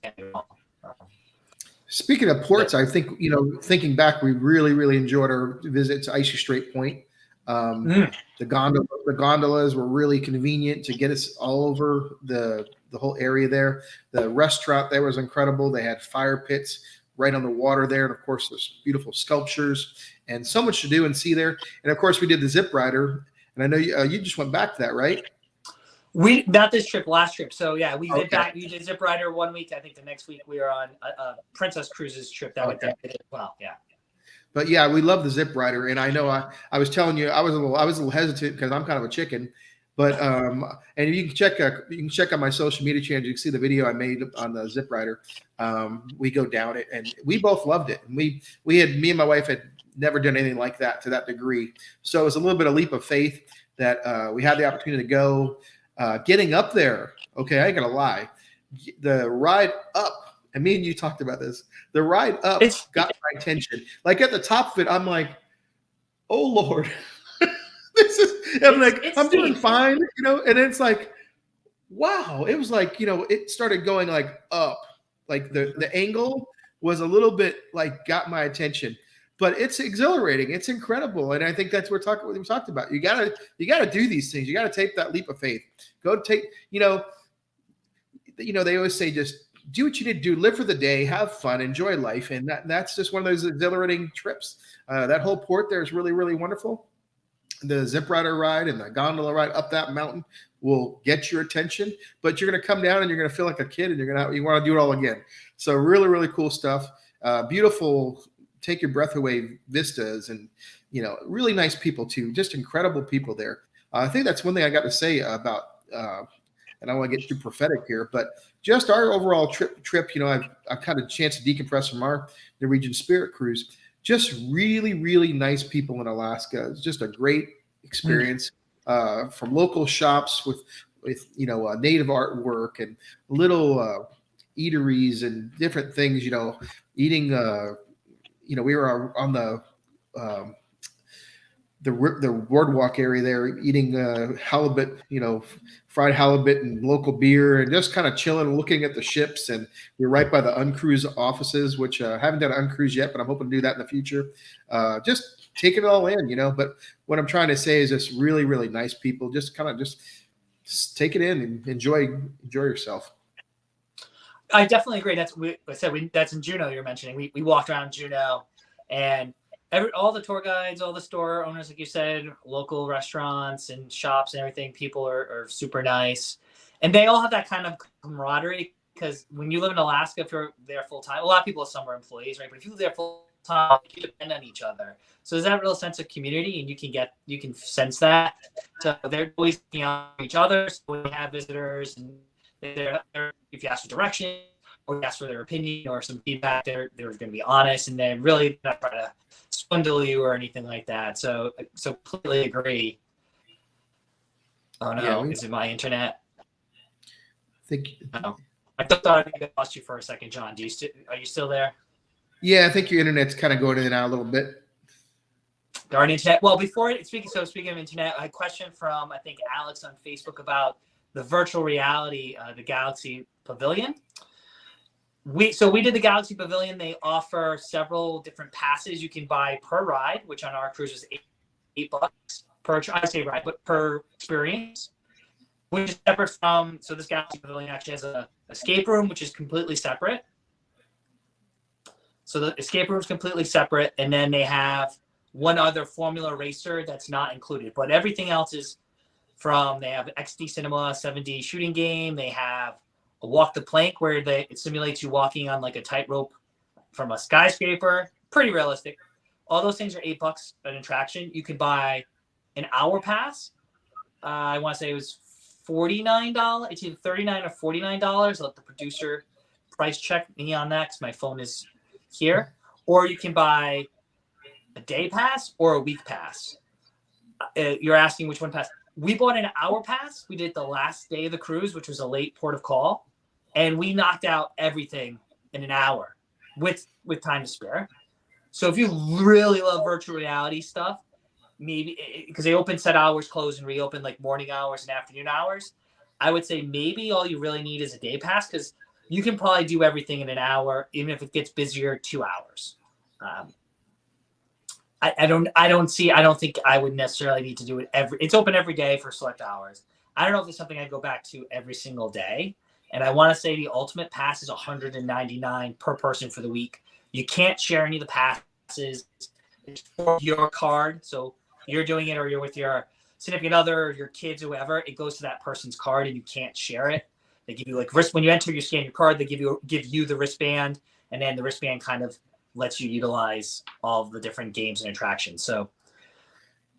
Speaking of ports, I think, thinking back, we really, really enjoyed our visit to Icy Strait Point. The gondolas were really convenient to get us all over the whole area there. The restaurant there was incredible. They had fire pits right on the water there, and of course there's beautiful sculptures and so much to do and see there. And of course we did the zip rider, and I know you just went back to that, right? Not this trip, last trip. So yeah, we did zip rider 1 week. I think the next week we were on a Princess Cruises trip that went there as well. Yeah. But yeah, we love the zip rider, and I know I was telling you I was a little hesitant because I'm kind of a chicken, but and you can check on my social media channel. You can see the video I made on the zip rider. We go down it, and we both loved it. And me and my wife had never done anything like that to that degree. So it was a little bit of leap of faith that we had the opportunity to go. Getting up there, okay, I ain't gonna lie, the ride up, and me and you talked about this. The ride up got my attention. Like at the top of it, I'm like, oh Lord, I'm doing fine, and it's like, wow, it was like, it started going like up, like the angle was a little bit like got my attention, but it's exhilarating. It's incredible. And I think that's what we talked about. You gotta do these things. You gotta take that leap of faith. Go take, they always say, just do what you need to do, live for the day, have fun, enjoy life. And that's just one of those exhilarating trips. That whole port there is really, really wonderful. The zip rider ride and the gondola ride up that mountain will get your attention, but you're going to come down and you're going to feel like a kid and you want to do it all again. So really, really cool stuff. Beautiful, take your breath away vistas, and really nice people too. Just incredible people there. I think that's one thing I got to say about, and I don't want to get too prophetic here, but just our overall trip. I've had a chance to decompress from our Norwegian Spirit cruise. Just really, really nice people in Alaska. It's just a great experience. From local shops with native artwork and little eateries and different things. Eating. We were on the boardwalk area there, eating halibut, fried halibut and local beer, and just kind of chilling, looking at the ships. And we're right by the uncruise offices, which I haven't done an uncruise yet, but I'm hoping to do that in the future. Just taking it all in, But what I'm trying to say is just really, really nice people. Just kind of just take it in and enjoy yourself. I definitely agree. That's in Juneau you're mentioning. We walked around Juneau, and all the tour guides, all the store owners, like you said, local restaurants and shops and everything, people are super nice. And they all have that kind of camaraderie, because when you live in Alaska, if you're there full time, a lot of people are summer employees, right? But if you live there full time, you depend on each other. So there's that real sense of community, and you can sense that. So they're always looking out for each other. So when you have visitors, and if you ask for direction or you ask for their opinion or some feedback, they're going to be honest, and they're really not trying to swindle you or anything like that. So completely agree. Oh no, is it my internet? No. I thought I lost you for a second, John. Are you still there? Yeah, I think your internet's kind of going in and out a little bit. Darn internet. Well, speaking of internet, I had a question from, I think, Alex on Facebook about the virtual reality, the Galaxy Pavilion. We did the Galaxy Pavilion. They offer several different passes you can buy per ride, which on our cruise was $8 per, I say ride, but per experience, which is separate from, so this Galaxy Pavilion actually has a escape room, which is completely separate. So the escape room is completely separate. And then they have one other Formula Racer that's not included, but everything else is they have XD Cinema, 7D shooting game. They have a walk the plank where it simulates you walking on like a tightrope from a skyscraper. Pretty realistic. All those things are $8 an attraction. You could buy an hour pass. I want to say it was $49. It's either $39 or $49. Let the producer price check me on that because my phone is here. Or you can buy a day pass or a week pass. You're asking which one pass. We bought an hour pass. We did the last day of the cruise, which was a late port of call, and we knocked out everything in an hour with time to spare. So if you really love virtual reality stuff, maybe because they open set hours, close and reopen like morning hours and afternoon hours, I would say maybe all you really need is a day pass, because you can probably do everything in an hour, even if it gets busier, 2 hours. I don't think I would necessarily need to do it it's open every day for select hours. I don't know if it's something I'd go back to every single day. And I want to say the ultimate pass is $199 per person for the week. You can't share any of the passes. It's for your card. So you're doing it or you're with your significant other or your kids, whoever, it goes to that person's card and you can't share it. They give you when you enter, you scan your card, they give you the wristband, and then the wristband kind of lets you utilize all of the different games and attractions. So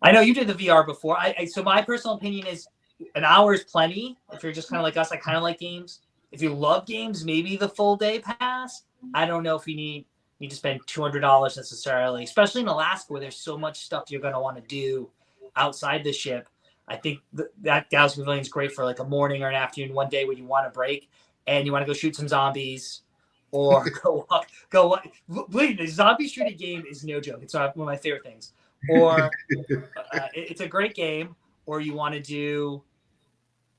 I know you did the VR before. So my personal opinion is an hour is plenty. If you're just kind of like us, I kind of like games. If you love games, maybe the full day pass. I don't know if you need need to spend $200 necessarily, especially in Alaska where there's so much stuff you're going to want to do outside the ship. I think that Galaxy Pavilion is great for like a morning or an afternoon, one day when you want to break and you want to go shoot some zombies or go walk. Believe me, the zombie shooting game is no joke. It's one of my favorite things. Or it's a great game. Or you want to do,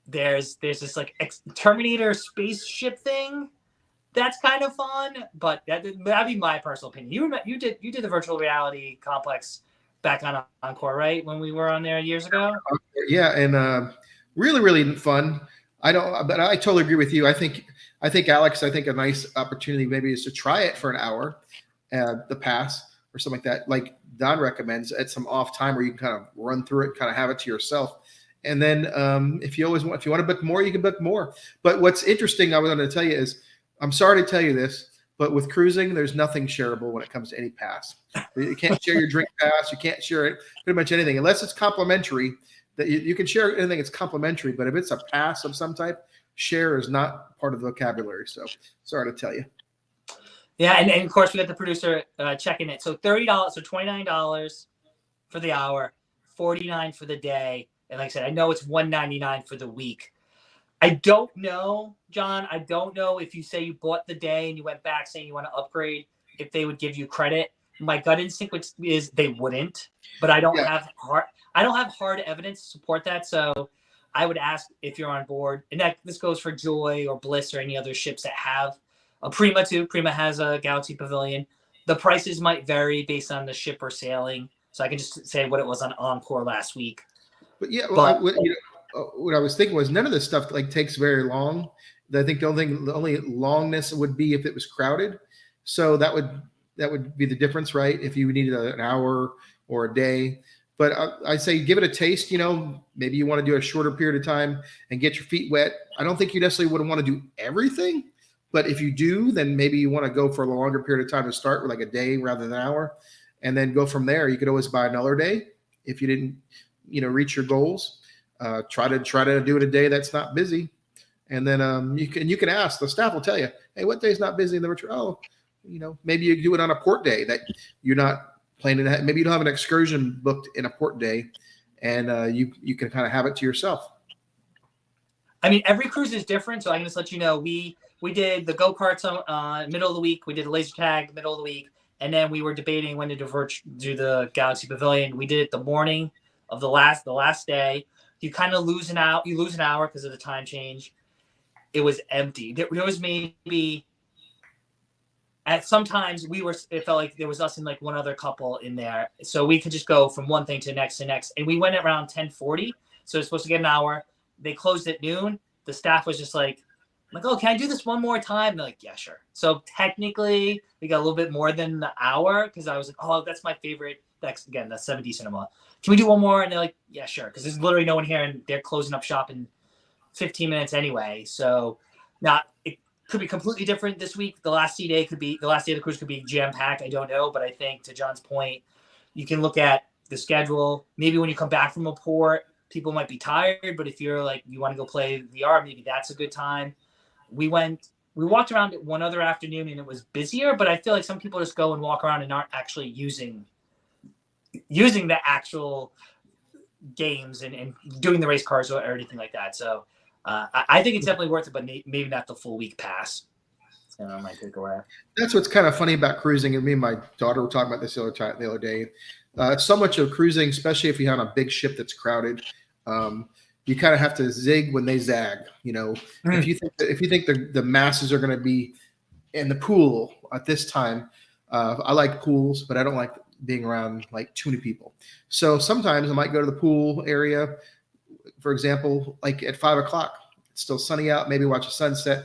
there's this like Terminator spaceship thing. That's kind of fun, but that'd be my personal opinion. You did the virtual reality complex back on Encore, right? When we were on there years ago. Yeah, and really, really fun. But I totally agree with you. I think Alex, a nice opportunity maybe is to try it for an hour, the pass or something like that. Like Don recommends at some off time where you can kind of run through it, kind of have it to yourself. And then if you want to book more, you can book more. But what's interesting, I was going to tell you is, I'm sorry to tell you this, but with cruising, there's nothing shareable when it comes to any pass. You can't share your drink pass. You can't share it pretty much anything unless it's complimentary. That you can share anything that's complimentary, but if it's a pass of some type, share is not part of the vocabulary. So sorry to tell you. Yeah, and of course we got the producer checking it. So $30, so $29 for the hour, $49 for the day, and like I said, I know it's $199 for the week. I don't know, John. I don't know if you say you bought the day and you went back saying you want to upgrade, if they would give you credit. My gut instinct is they wouldn't, but I don't have hard evidence to support that. So I would ask if you're on board, and this goes for Joy or Bliss or any other ships that have a Prima too. Prima has a Galaxy Pavilion. The prices might vary based on the ship or sailing. So I can just say what it was on Encore last week. But yeah, well, what I was thinking was none of this stuff like takes very long. I think the only longness would be if it was crowded. So that would be the difference, right? If you needed an hour or a day. But I say give it a taste. Maybe you want to do a shorter period of time and get your feet wet. I don't think you necessarily would want to do everything, but if you do, then maybe you want to go for a longer period of time to start with, like a day rather than an hour, and then go from there. You could always buy another day if you didn't, reach your goals. Try to do it a day that's not busy, and then you can ask. The staff will tell you, hey, what day is not busy in the retreat? Oh, maybe you do it on a port day that you're not planning to have. Maybe you don't have an excursion booked in a port day, and you can kind of have it to yourself. I mean, every cruise is different, so I can just let you know we did the go-karts middle of the week. We did a laser tag middle of the week, and then we were debating when to do the Galaxy Pavilion. We did it the morning of the last day. You kind of lose an hour. You lose an hour because of the time change. It was empty. There was maybe sometimes it felt like there was us and like one other couple in there, so we could just go from one thing to next, and we went around 10:40. So it's supposed to get an hour. They closed at noon. The staff was just like, oh, can I do this one more time? And they're like, yeah, sure. So technically, we got a little bit more than the hour because I was like, oh, that's my favorite. That's 7D Cinema. Can we do one more? And they're like, yeah, sure. Because there's literally no one here, and they're closing up shop in 15 minutes anyway. So it could be completely different this week. The last day of the cruise could be jam-packed. I don't know. But I think, to John's point, you can look at the schedule. Maybe when you come back from a port, people might be tired, but if you're like, you want to go play VR, maybe that's a good time. We walked around it one other afternoon and it was busier, but I feel like some people just go and walk around and aren't actually using the actual games and doing the race cars or anything like that. So I think it's definitely worth it, but maybe not the full week pass. So I might take away. That's what's kind of funny about cruising. And me and my daughter were talking about this the other day. So much of cruising, especially if you're on a big ship that's crowded, you kind of have to zig when they zag. If you think the masses are going to be in the pool at this time, I like pools, but I don't like being around like too many people. So sometimes I might go to the pool area, for example, like at 5 o'clock. It's still sunny out. Maybe watch a sunset.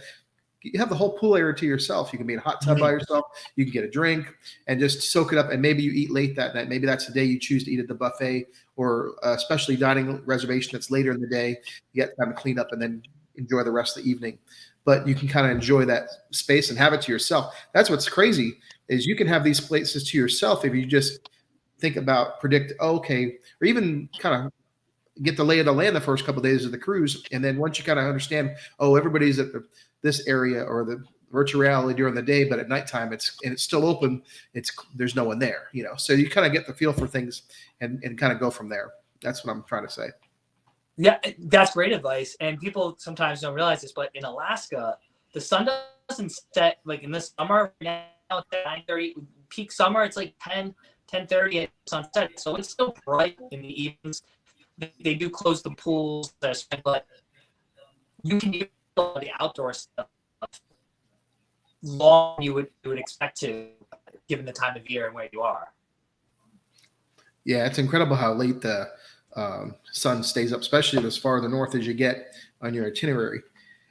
You have the whole pool area to yourself. You can be in a hot tub by yourself. You can get a drink and just soak it up. And maybe you eat late that night. Maybe that's the day you choose to eat at the buffet or a specialty dining reservation that's later in the day. You get time to clean up and then enjoy the rest of the evening. But you can kind of enjoy that space and have it to yourself. That's what's crazy is you can have these places to yourself if you just predict, or even kind of get the lay of the land the first couple of days of the cruise. And then once you kind of understand, everybody's at this area or the virtual reality during the day, but at nighttime it's still open. There's no one there, So you kind of get the feel for things and kind of go from there. That's what I'm trying to say. Yeah, that's great advice. And people sometimes don't realize this, but in Alaska, the sun doesn't set like in the summer. Now it's 9:30. Peak summer, it's like 10:30 at sunset. So it's still bright in the evenings. They do close the pools, but you can do the outdoor stuff long you would expect to, given the time of year and where you are. Yeah, it's incredible how late the sun stays up, especially as far the north as you get on your itinerary.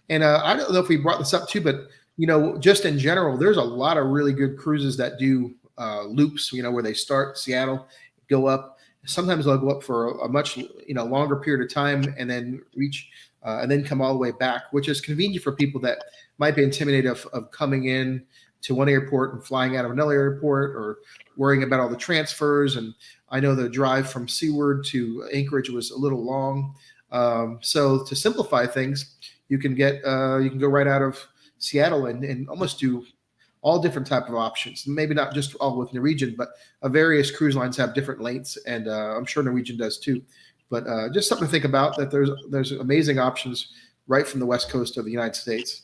And I don't know if we brought this up too, but just in general, there's a lot of really good cruises that do loops. Where they start Seattle, go up. Sometimes they'll go up for a much longer period of time and then reach and then come all the way back, which is convenient for people that might be intimidated of coming in to one airport and flying out of another airport, or worrying about all the transfers. And I know the drive from Seward to Anchorage was a little long. So to simplify things, you can go right out of Seattle and almost do all different type of options. Maybe not just all with Norwegian, but various cruise lines have different lengths, and I'm sure Norwegian does too. But just something to think about, that there's amazing options right from the west coast of the United States.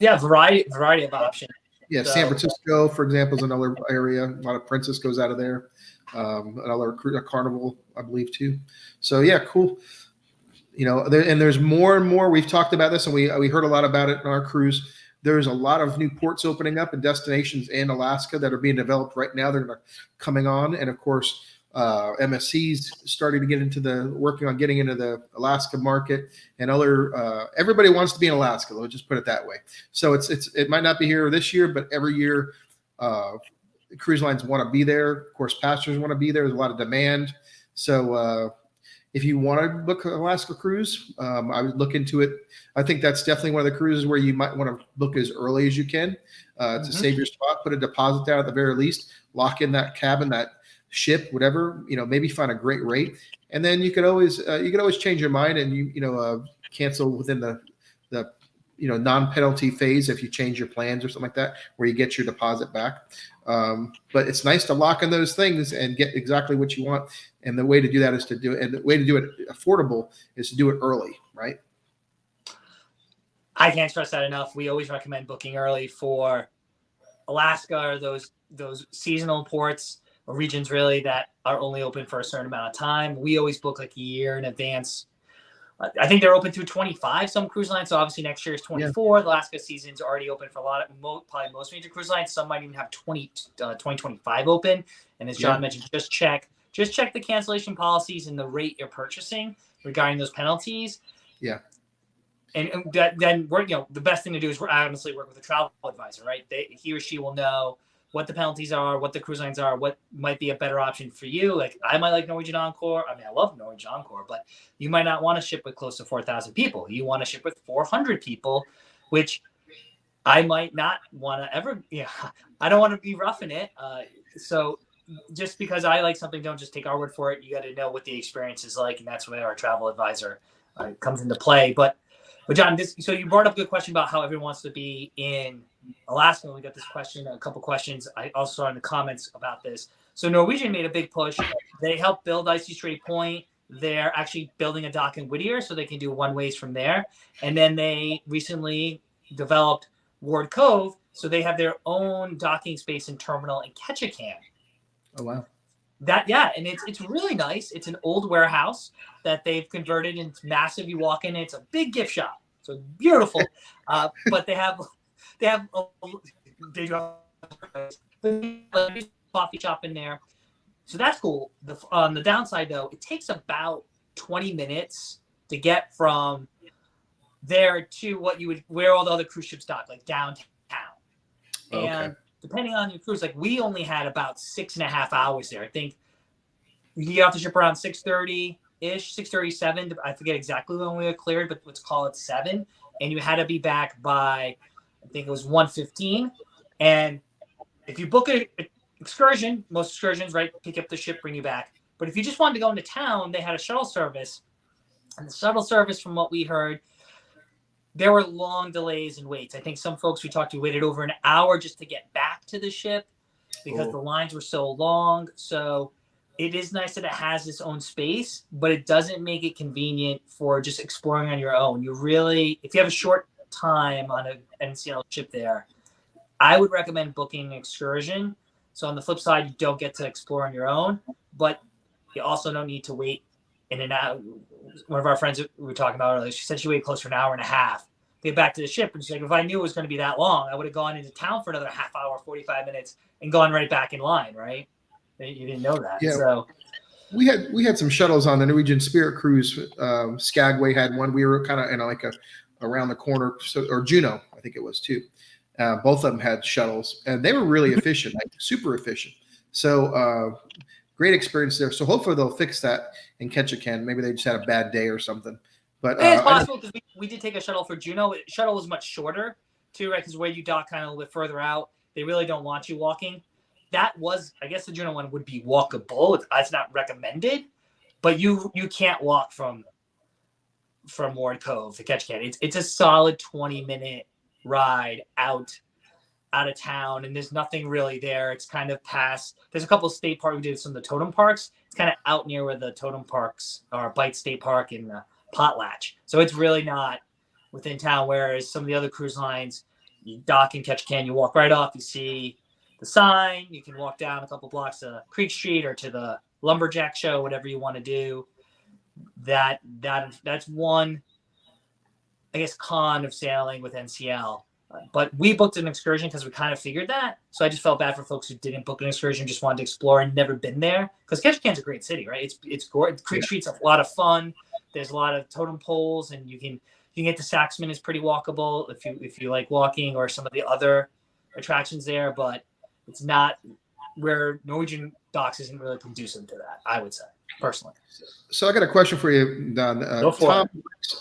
Yeah, variety of options. Yeah, so, San Francisco, for example, is another area. A lot of Princess goes out of there. Another Carnival, I believe, too. So yeah, cool. And there's more and more. We've talked about this, and we heard a lot about it on our cruise. There's a lot of new ports opening up and destinations in Alaska that are being developed right now. They're coming on, and of course, MSC's starting to working on getting into the Alaska market, and everybody wants to be in Alaska. Let's just put it that way. So it might not be here this year, but every year, cruise lines want to be there. Of course, passengers want to be there. There's a lot of demand. So if you want to book an Alaska cruise, I would look into it. I think that's definitely one of the cruises where you might want to book as early as you can to save your spot. Put a deposit down at the very least. Lock in that cabin, that ship, whatever. Maybe find a great rate, and then you could always change your mind and cancel within the non-penalty phase if you change your plans or something like that, where you get your deposit back. But it's nice to lock in those things and get exactly what you want. And the way to do that is the way to do it affordable is to do it early, right? I can't stress that enough. We always recommend booking early for Alaska or those seasonal ports or regions really that are only open for a certain amount of time. We always book like a year in advance. I think they're open through 25, some cruise lines. So obviously next year is 24. Yeah. The Alaska season's already open for probably most major cruise lines. Some might even have 2025 open. And as John mentioned, just check the cancellation policies and the rate you're purchasing regarding those penalties. Yeah. And then the best thing to do is honestly work with a travel advisor, right? He or she will know what the penalties are, what the cruise lines are, what might be a better option for you. Like I might like Norwegian Encore. I mean, I love Norwegian Encore, but you might not want to ship with close to 4,000 people. You want to ship with 400 people, which I might not want to ever. Yeah, I don't want to be roughing it. So just because I like something, don't just take our word for it. You got to know what the experience is like, and that's where our travel advisor comes into play. But John, so you brought up a good question about how everyone wants to be in Alaska. We got this question, a couple questions. I also saw in the comments about this. So Norwegian made a big push. They helped build Icy Strait Point. They're actually building a dock in Whittier so they can do one-ways from there. And then they recently developed Ward Cove, so they have their own docking space and terminal in Ketchikan. Oh, wow. And it's really nice. It's an old warehouse that they've converted into massive. You walk in, it's a big gift shop. So beautiful. But they have a coffee shop in there. So that's cool. On the downside though, it takes about 20 minutes to get from there to where all the other cruise ships dock, like downtown. Okay. And depending on your cruise, like we only had about 6.5 hours there. I think you get off the ship around 6:30-ish, 6:37. I forget exactly when we were cleared, but let's call it 7. And you had to be back by, I think it was 1:15. And if you book an excursion, most excursions, right, pick up the ship, bring you back. But if you just wanted to go into town, they had a shuttle service. And the shuttle service, from what we heard, there were long delays and waits. I think some folks we talked to waited over an hour just to get back to the ship because the lines were so long. So it is nice that it has its own space, but it doesn't make it convenient for just exploring on your own. You really, if you have a short time on an NCL ship there, I would recommend booking an excursion. So on the flip side, you don't get to explore on your own, but you also don't need to wait in and out. One of our friends we were talking about earlier, she said she waited close to an hour and a half to get back to the ship. And she's like, if I knew it was going to be that long, I would have gone into town for another half hour, 45 minutes and gone right back in line, right? You didn't know that. Yeah. So we had some shuttles on the Norwegian Spirit cruise. Skagway had one. We were kind of in like around the corner, or Juneau, I think it was too. Both of them had shuttles, and they were really efficient, like super efficient. So great experience there. So hopefully they'll fix that in Ketchikan. Maybe they just had a bad day or something. But it's possible because we did take a shuttle for Juneau. Shuttle was much shorter too, right? Because where you dock kind of a little bit further out, they really don't want you walking. That was, I guess, the Juneau one would be walkable. It's not recommended, but you can't walk from Ward Cove to Ketchikan. It's a solid 20-minute ride out of town, and there's nothing really there. It's kind of past. There's a couple of state parks. We did some of the totem parks. It's kind of out near where the totem parks are, Bite State Park and Potlatch. So it's really not within town. Whereas some of the other cruise lines, you dock in Ketchikan, you walk right off. You see the sign. You can walk down a couple blocks to Creek Street or to the Lumberjack Show, whatever you want to do. That's one, I guess, con of sailing with NCL. But we booked an excursion because we kind of figured that. So I just felt bad for folks who didn't book an excursion, just wanted to explore and never been there. Because Ketchikan's a great city, right? It's gorgeous. Creek Street's a lot of fun. There's a lot of totem poles, and you can get to Saxman is pretty walkable if you like walking, or some of the other attractions there. But it's not where Norwegian docks isn't really conducive to that, I would say, personally. So I got a question for you, Don.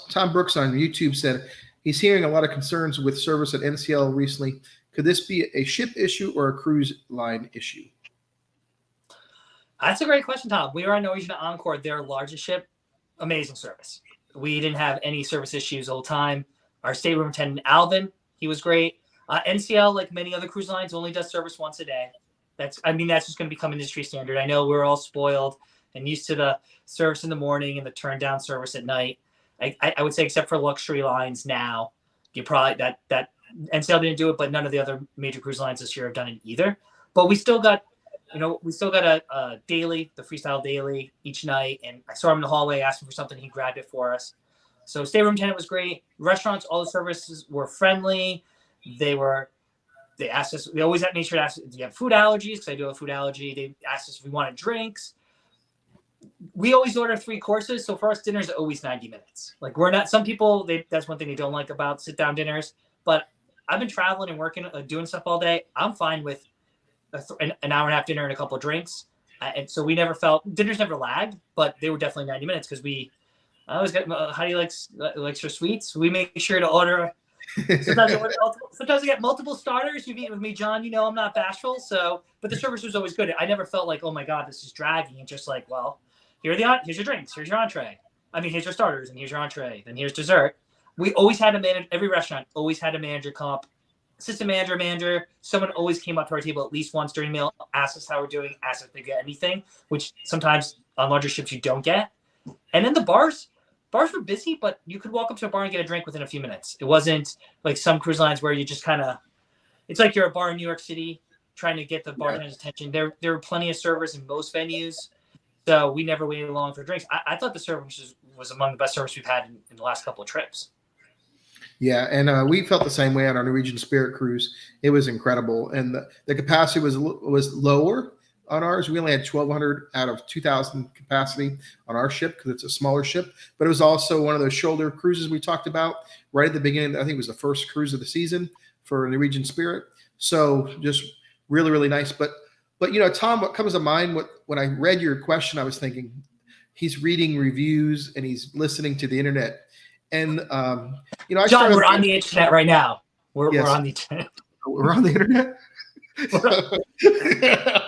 Tom Brooks on YouTube said he's hearing a lot of concerns with service at NCL recently. Could this be a ship issue or a cruise line issue? That's a great question, Tom. We were on Norwegian Encore, their largest ship. Amazing service. We didn't have any service issues the whole time. Our stateroom attendant, Alvin, he was great. NCL, like many other cruise lines, only does service once a day. That's just going to become industry standard. I know we're all spoiled and used to the service in the morning and the turn down service at night. I would say, except for luxury lines now, you probably that NCL didn't do it, but none of the other major cruise lines this year have done it either. But we still got a daily, the freestyle daily each night. And I saw him in the hallway, asked him for something. He grabbed it for us. So stateroom attendant was great. Restaurants, all the services were friendly. They asked us, we always made sure to ask, do you have food allergies? Because I do have a food allergy. They asked us if we wanted drinks. We always order 3 courses. So for us, dinners are always 90 minutes. Like, we're not, some people, that's one thing they don't like about sit down dinners. But I've been traveling and working, doing stuff all day. I'm fine with an hour and a half dinner and a couple of drinks. And so we never felt, dinners never lagged, but they were definitely 90 minutes because I always get, how do you like your sweets? We make sure to order. Sometimes I get multiple starters. You've eaten with me, John. You know I'm not bashful. So, but the service was always good. I never felt like, oh my God, this is dragging. It's just like, well, here's your drinks, here's your entree. I mean, here's your starters, and here's your entree, then here's dessert. We always had a manager. Every restaurant always had a manager come up, assistant manager. Someone always came up to our table at least once during meal, asked us how we're doing, asked if they get anything, which sometimes on larger ships you don't get. And then the bars were busy, but you could walk up to a bar and get a drink within a few minutes. It wasn't like some cruise lines where you just kind of, it's like you're a bar in New York City trying to get the bartender's attention. There were plenty of servers in most venues, so we never waited long for drinks. I thought the service was among the best service we've had in the last couple of trips. Yeah, and we felt the same way on our Norwegian Spirit cruise. It was incredible, and the capacity was lower on ours. We only had 1,200 out of 2,000 capacity on our ship because it's a smaller ship. But it was also one of those shoulder cruises we talked about right at the beginning. I think it was the first cruise of the season for Norwegian Spirit. So just really, really nice. But Tom, what comes to mind when I read your question, I was thinking he's reading reviews and he's listening to the internet. And John, we're on the internet right now. We're on the internet. We're on the internet.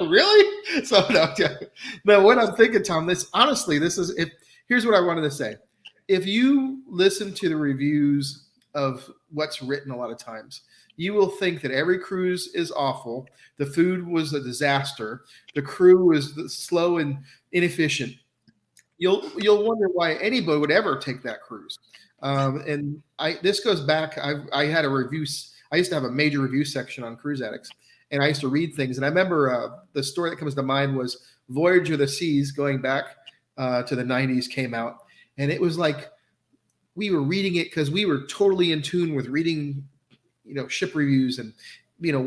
Really? So no. What I'm thinking, Tom, here's what I wanted to say. If you listen to the reviews of what's written a lot of times. You will think that every cruise is awful. The food was a disaster. The crew was slow and inefficient. You'll wonder why anybody would ever take that cruise. And this goes back. I had a review. I used to have a major review section on Cruise Addicts, and I used to read things. And I remember the story that comes to mind was Voyage of the Seas, going back to the 90s, came out, and it was like we were reading it because we were totally in tune with reading, ship reviews and,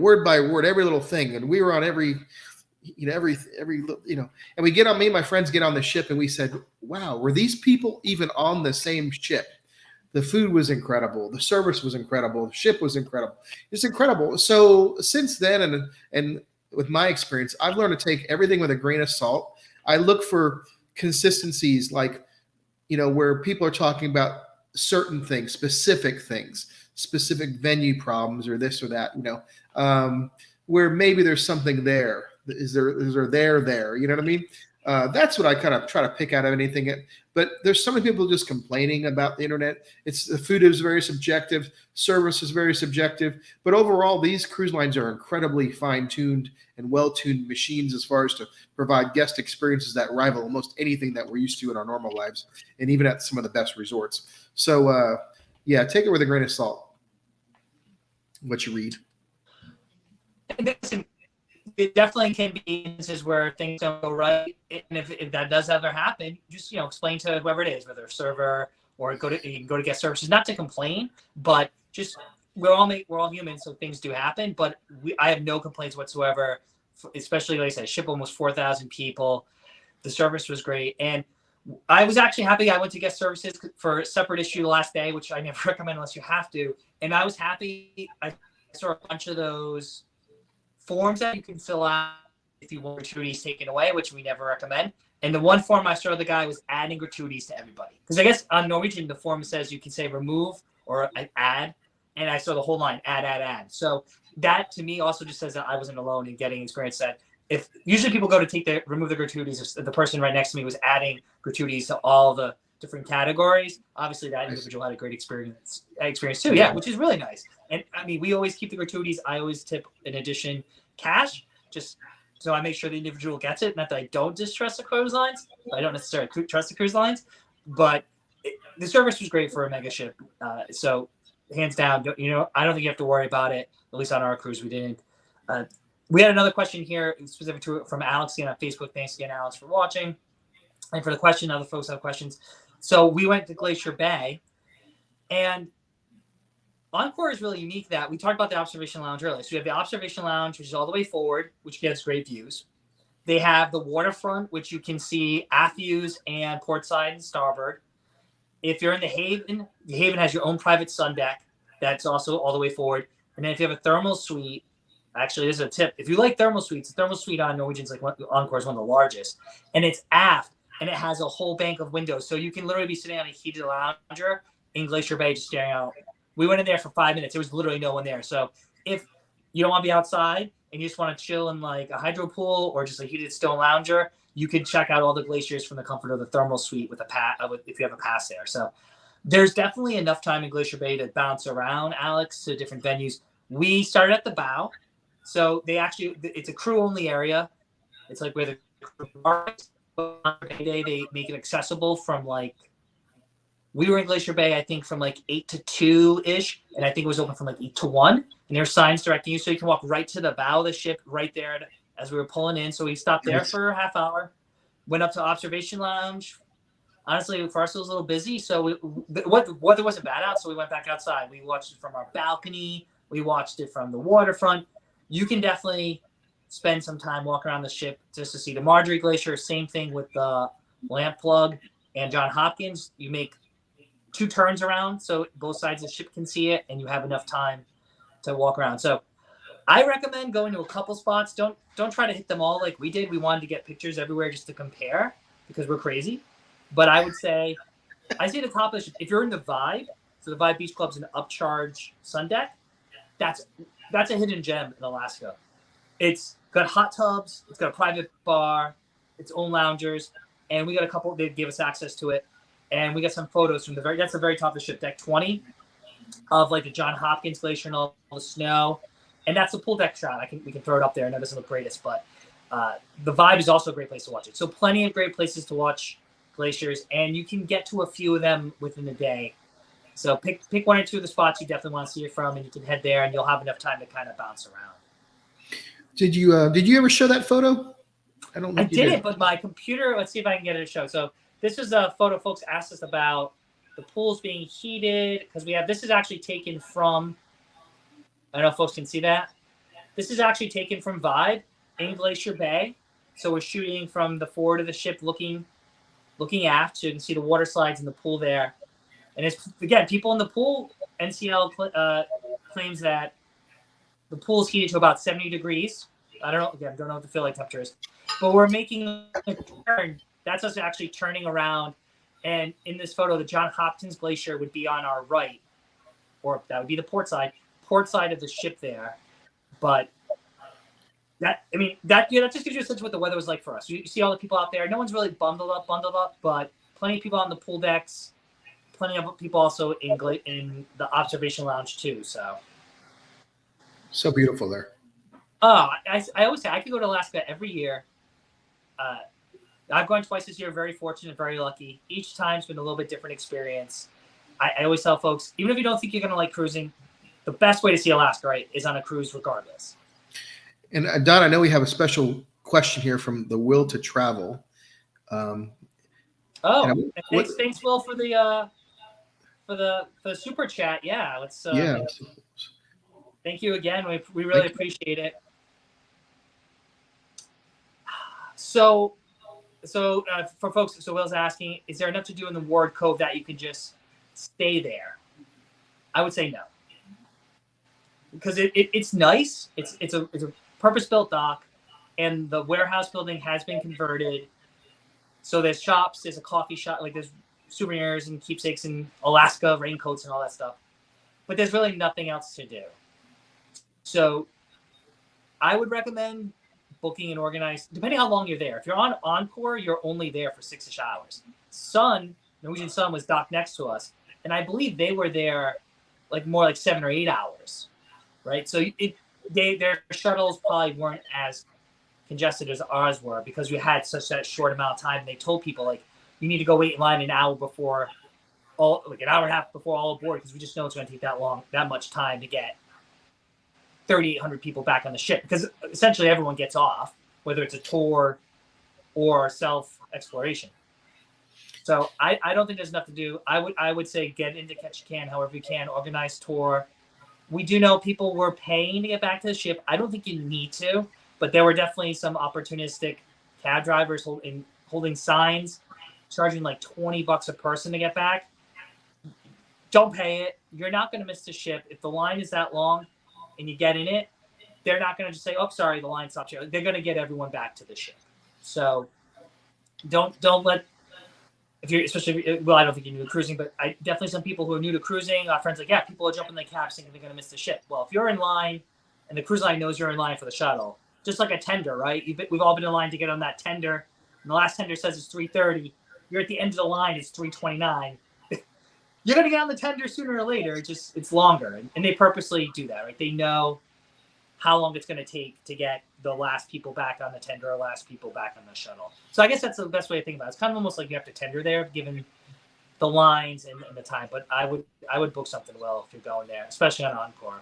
word by word, every little thing. And we were on every, and we get on, me and my friends get on the ship and we said, wow, were these people even on the same ship? The food was incredible. The service was incredible. The ship was incredible. It's incredible. So since then, and with my experience, I've learned to take everything with a grain of salt. I look for consistencies, like, where people are talking about certain things, specific venue problems or this or that, where maybe there's something there. Is there there? You know what I mean? That's what I kind of try to pick out of anything. But there's so many people just complaining about the internet. The food is very subjective. Service is very subjective. But overall, these cruise lines are incredibly fine-tuned and well-tuned machines as far as to provide guest experiences that rival almost anything that we're used to in our normal lives, and even at some of the best resorts. So, take it with a grain of salt, what you read. And listen, it definitely can be instances where things don't go right, and if that does ever happen, just explain to whoever it is, whether a server or you can go to guest services, not to complain, but just we're all human, so things do happen. But I have no complaints whatsoever, especially like I said, ship almost 4,000 people. The service was great, and I was actually happy. I went to guest services for a separate issue the last day, which I never recommend unless you have to. And I was happy. I saw a bunch of those forms that you can fill out if you want gratuities taken away, which we never recommend. And the one form I saw the guy was adding gratuities to everybody. Because I guess on Norwegian, the form says you can say remove or add. And I saw the whole line, add. So that to me also just says that I wasn't alone in getting experience that if usually people go to remove the gratuities, if the person right next to me was adding gratuities to all the different categories, obviously that individual had a great experience too. Yeah, which is really nice. And I mean, we always keep the gratuities. I always tip in addition cash, just so I make sure the individual gets it. Not that I don't distrust the cruise lines. I don't necessarily trust the cruise lines, but the service was great for a mega ship. So hands down, I don't think you have to worry about it. At least on our cruise, we didn't. We had another question here specific to from Alex on Facebook. Thanks again, Alex, for watching. And for the question, other folks have questions. So we went to Glacier Bay, and Encore is really unique that we talked about the observation lounge earlier. So we have the observation lounge, which is all the way forward, which gives great views. They have the waterfront, which you can see aft views and port side and starboard. If you're in the Haven has your own private sun deck. That's also all the way forward. And then if you have a thermal suite, actually, this is a tip. If you like thermal suites, the thermal suite on Norwegian's Encore is one of the largest, and it's aft, and it has a whole bank of windows, so you can literally be sitting on a heated lounger in Glacier Bay, just staring out. We went in there for 5 minutes. There was literally no one there. So if you don't want to be outside and you just want to chill in like a hydro pool or just a heated stone lounger, you can check out all the glaciers from the comfort of the thermal suite with if you have a pass there. So there's definitely enough time in Glacier Bay to bounce around, Alex, to different venues. We started at the bow. So it's a crew only area. It's like where the crew are. On payday, they make it accessible from we were in Glacier Bay, I think from 8 to 2-ish. And I think it was open from 8 to 1. And there's signs directing you. So you can walk right to the bow of the ship right there as we were pulling in. So we stopped there for a half hour, went up to observation lounge. Honestly, for us, it was a little busy. So the weather wasn't bad out. So we went back outside. We watched it from our balcony. We watched it from the waterfront. You can definitely spend some time walking around the ship just to see the Marjorie Glacier. Same thing with the Lamp Plug and John Hopkins. You make 2 turns around so both sides of the ship can see it, and you have enough time to walk around. So I recommend going to a couple spots. Don't try to hit them all like we did. We wanted to get pictures everywhere just to compare because we're crazy. But I would say, I say the top of the ship, if you're in the Vibe, so the Vibe Beach Club's an upcharge sun deck, that's a hidden gem in Alaska. It's got hot tubs, it's got a private bar, its own loungers, and we got a couple, they gave us access to it. And we got some photos from that's the very top of the ship, deck 20. of like the John Hopkins Glacier and all the snow. And that's a pool deck shot. We can throw it up there. I know it doesn't look greatest, but the vibe is also a great place to watch it. So plenty of great places to watch glaciers, and you can get to a few of them within a day. So pick one or two of the spots you definitely want to see it from, and you can head there, and you'll have enough time to kind of bounce around. Did you ever show that photo? I don't know. I didn't, but my computer. Let's see if I can get it to show. So this is a photo folks asked us about the pools being heated because we have. This is actually taken from. I don't know if folks can see that. This is actually taken from Vibe in Glacier Bay. So we're shooting from the forward of the ship, looking aft, so you can see the water slides in the pool there. And it's again, people in the pool. NCL claims that the pool is heated to about 70 degrees. I don't know. Again, don't know what the feel like temperature is, but we're making a turn. That's us actually turning around. And in this photo, the John Hopkins Glacier would be on our right, or that would be the port side of the ship there. But that just gives you a sense of what the weather was like for us. You see all the people out there. No one's really bundled up, but plenty of people on the pool decks. Plenty of people also in the observation lounge too. So beautiful there. I always say I could go to Alaska every year. I've gone twice this year. Very fortunate, very lucky. Each time's been a little bit different experience. I always tell folks, even if you don't think you're going to like cruising, the best way to see Alaska, right, is on a cruise regardless. And Don, I know we have a special question here from the Will to Travel. Thanks, Will, for the super chat. Yeah, let's. Thank you again. We really appreciate it. So for folks, so Will's asking, is there enough to do in the Ward Cove that you can just stay there? I would say no, because it's nice. It's a purpose-built dock, and the warehouse building has been converted. So there's shops, there's a coffee shop, like there's souvenirs and keepsakes and Alaska raincoats and all that stuff. But there's really nothing else to do. So I would recommend booking and organize, depending how long you're there. If you're on Encore, you're only there for 6-ish hours. Norwegian Sun was docked next to us, and I believe they were there like more like 7 or 8 hours, right? So their shuttles probably weren't as congested as ours were because we had such that short amount of time. And they told people like you need to go wait in line an hour before an hour and a half before all aboard because we just know it's going to take that much time to get 3,800 people back on the ship because essentially everyone gets off, whether it's a tour or self-exploration. So I don't think there's enough to do. I would say get into catch you can, however you can, organize tour. We do know people were paying to get back to the ship. I don't think you need to, but there were definitely some opportunistic cab drivers holding signs, charging like $20 a person to get back. Don't pay it. You're not going to miss the ship. If the line is that long and you get in it, they're not going to just say, "Oh, sorry, the line stopped here." They're going to get everyone back to the ship. So don't let, if you're, especially, well, I don't think you're new to cruising, but I definitely some people who are new to cruising, our friends like, yeah, people are jumping in the cabs thinking they're going to miss the ship. Well, if you're in line and the cruise line knows you're in line for the shuttle, just like a tender, right? We've all been in line to get on that tender, and the last tender says it's 3:30. You're at the end of the line, it's 3:29. You're going to get on the tender sooner or later. It's longer, and they purposely do that, right? They know how long it's going to take to get the last people back on the tender or last people back on the shuttle. So I guess that's the best way to think about it. It's kind of almost like you have to tender there, given the lines and the time. But I would book something well if you're going there, especially on Encore.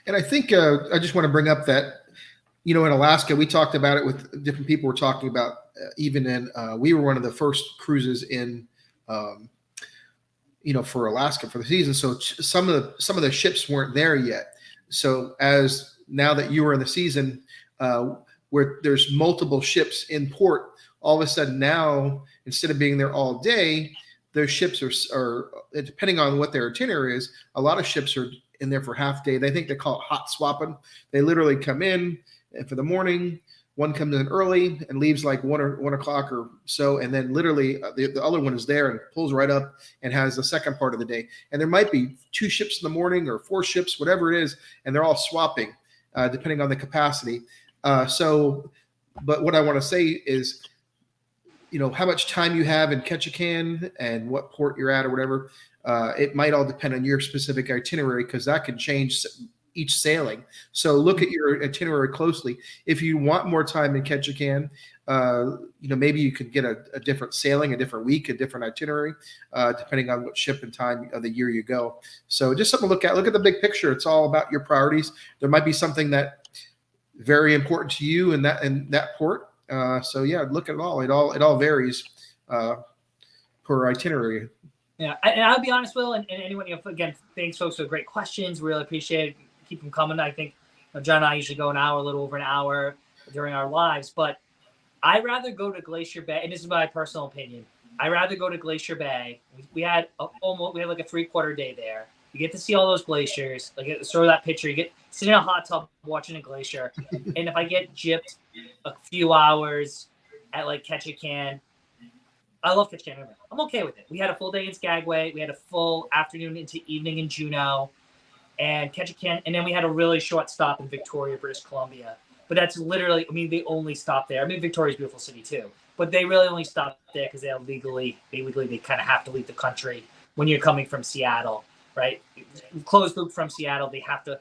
And I think I just want to bring up that, in Alaska, we talked about it with different people. We're talking about even in we were one of the first cruises in, for Alaska for the season. So some of the ships weren't there yet. So now that you were in the season, where there's multiple ships in port, all of a sudden now, instead of being there all day, those ships are depending on what their itinerary is, a lot of ships are in there for half day. They call it hot swapping. They literally come in for the morning. One comes in early and leaves like 1 o'clock or so, and then literally the other one is there and pulls right up and has the second part of the day. And there might be 2 ships in the morning or 4 ships, whatever it is, and they're all swapping depending on the capacity. But what I want to say is how much time you have in Ketchikan and what port you're at or whatever. It might all depend on your specific itinerary because that can change each sailing. So look at your itinerary closely. If you want more time in Ketchikan, maybe you could get a different sailing, a different week, a different itinerary, depending on what ship and time of the year you go. So just something to look at. Look at the big picture. It's all about your priorities. There might be something that very important to you in that port. So yeah, look at it all. It all varies per itinerary. Yeah, and I'll be honest, Will, and anyone, again, thanks, folks, for great questions. Really appreciate it. Keep them coming. I think John and I usually go a little over an hour during our lives, but I'd rather go to Glacier Bay, and this is my personal opinion. I'd rather go to Glacier Bay. We had like a 3/4 day there. You get to see all those glaciers. Like, sort of that picture. You get sitting in a hot tub watching a glacier. And if I get gypped a few hours at like Ketchikan, I love Ketchikan. I'm okay with it. We had a full day in Skagway. We had a full afternoon into evening in Juneau and Ketchikan. And then we had a really short stop in Victoria, British Columbia. But that's literally, they only stopped there. Victoria's a beautiful city too. But they really only stopped there because they kind of have to leave the country when you're coming from Seattle, right? Closed loop from Seattle. They have to,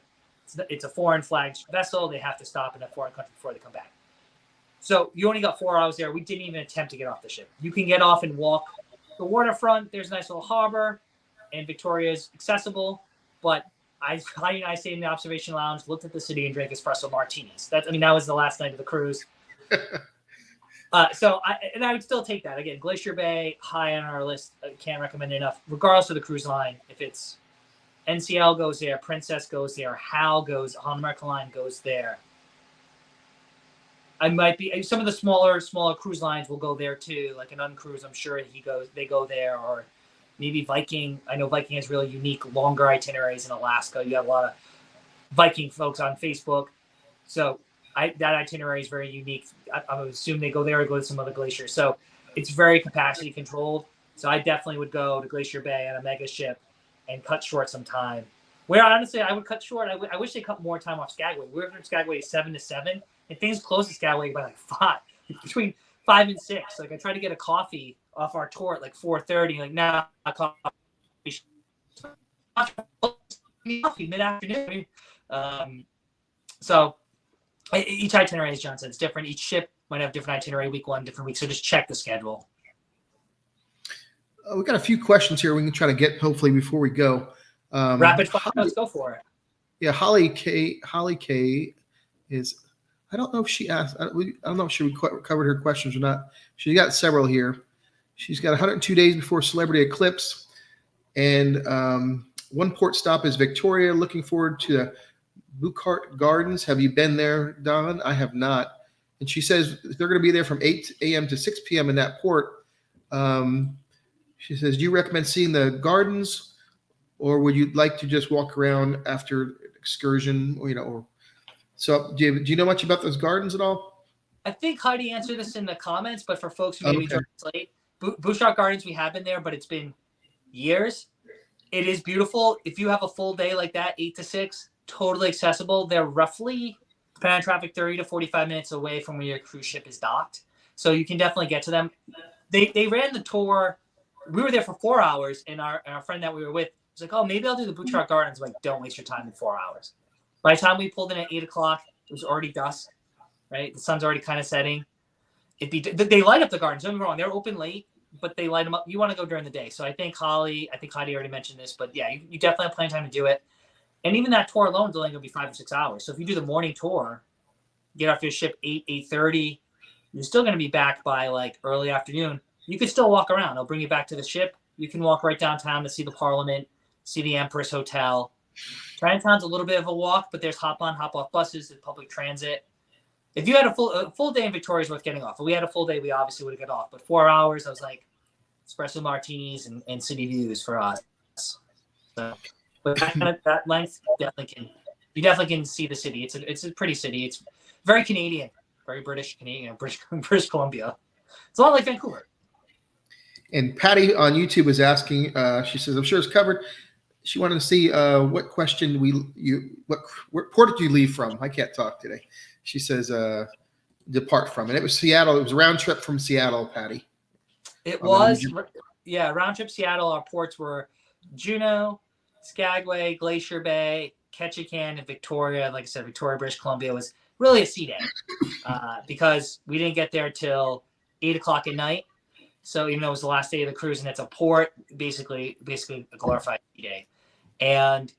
it's a foreign flagged vessel. They have to stop in a foreign country before they come back. So you only got 4 hours there. We didn't even attempt to get off the ship. You can get off and walk the waterfront. There's a nice little harbor, and Victoria is accessible. But I stayed in the observation lounge, looked at the city, and drank espresso martinis. That was the last night of the cruise. So I would still take that. Again, Glacier Bay, high on our list. I can't recommend it enough, regardless of the cruise line. If it's NCL goes there, Princess goes there, HAL goes, On American Line goes there. I might be some of the smaller cruise lines will go there too, like an Uncruise. I'm sure they go there, or maybe Viking. I know Viking has really unique, longer itineraries in Alaska. You have a lot of Viking folks on Facebook, so that itinerary is very unique. I would assume they go there or go to some other glaciers. So it's very capacity controlled. So I definitely would go to Glacier Bay on a mega ship and cut short some time. Where honestly I would cut short. I wish they cut more time off Skagway. We were in Skagway 7 to 7. And things close to Skagway by like 5, between 5 and 6. Like I tried to get a coffee off our tour at like 4:30. Like now, coffee mid-afternoon. So each itinerary, as John said, is different. Each ship might have different itinerary, week 1, different week. So just check the schedule. We've got a few questions here we can try to get hopefully before we go. Rapid fire. Let's go for it. Yeah, Holly K is. I don't know if she asked. I don't know if she covered her questions or not. She got several here. She's got 102 days before Celebrity Eclipse, and one port stop is Victoria. Looking forward to the Bucart Gardens. Have you been there, Don? I have not. And she says they're going to be there from 8 a.m. to 6 p.m. in that port. She says, do you recommend seeing the gardens, or would you like to just walk around after excursion? So do you know much about those gardens at all? I think Heidi answered this in the comments, but for folks who maybe joined us late, Bouchard Gardens, we have been there, but it's been years. It is beautiful. If you have a full day like that, 8 to 6, totally accessible. They're roughly, depending on traffic, 30 to 45 minutes away from where your cruise ship is docked. So you can definitely get to them. They ran the tour. We were there for 4 hours, and our friend that we were with was like, oh, maybe I'll do the Bouchard Gardens. I'm like, don't waste your time in 4 hours. By the time we pulled in at 8 o'clock, it was already dusk, right? The sun's already kind of setting. They light up the gardens. Don't get me wrong; they're open late, but they light them up. You want to go during the day. So I think Heidi already mentioned this, but yeah, you definitely have plenty of time to do it. And even that tour alone is only going to be 5 or 6 hours. So if you do the morning tour, get off your ship 8:30, you're still going to be back by like early afternoon. You could still walk around. They'll bring you back to the ship. You can walk right downtown to see the Parliament, see the Empress Hotel. Chinatown's a little bit of a walk, but there's hop-on, hop-off buses and public transit. If you had a full day in Victoria is worth getting off. If we had a full day, we obviously would have got off. But 4 hours, I was like, espresso martinis and city views for us. So, but that length, you definitely can see the city. It's a pretty city. It's very Canadian, very British Canadian, British Columbia. It's a lot like Vancouver. And Patty on YouTube was asking. She says, "I'm sure it's covered." She wanted to see what question what port did you leave from? I can't talk today. She says depart from, and it was Seattle. It was a round trip from Seattle, Patty. It on the was, Norwegian? yeah, round trip Seattle. Our ports were Juneau, Skagway, Glacier Bay, Ketchikan, and Victoria. Like I said, Victoria, British Columbia was really a sea day because we didn't get there till 8 o'clock at night. So even though it was the last day of the cruise and it's a port, basically a glorified sea day. And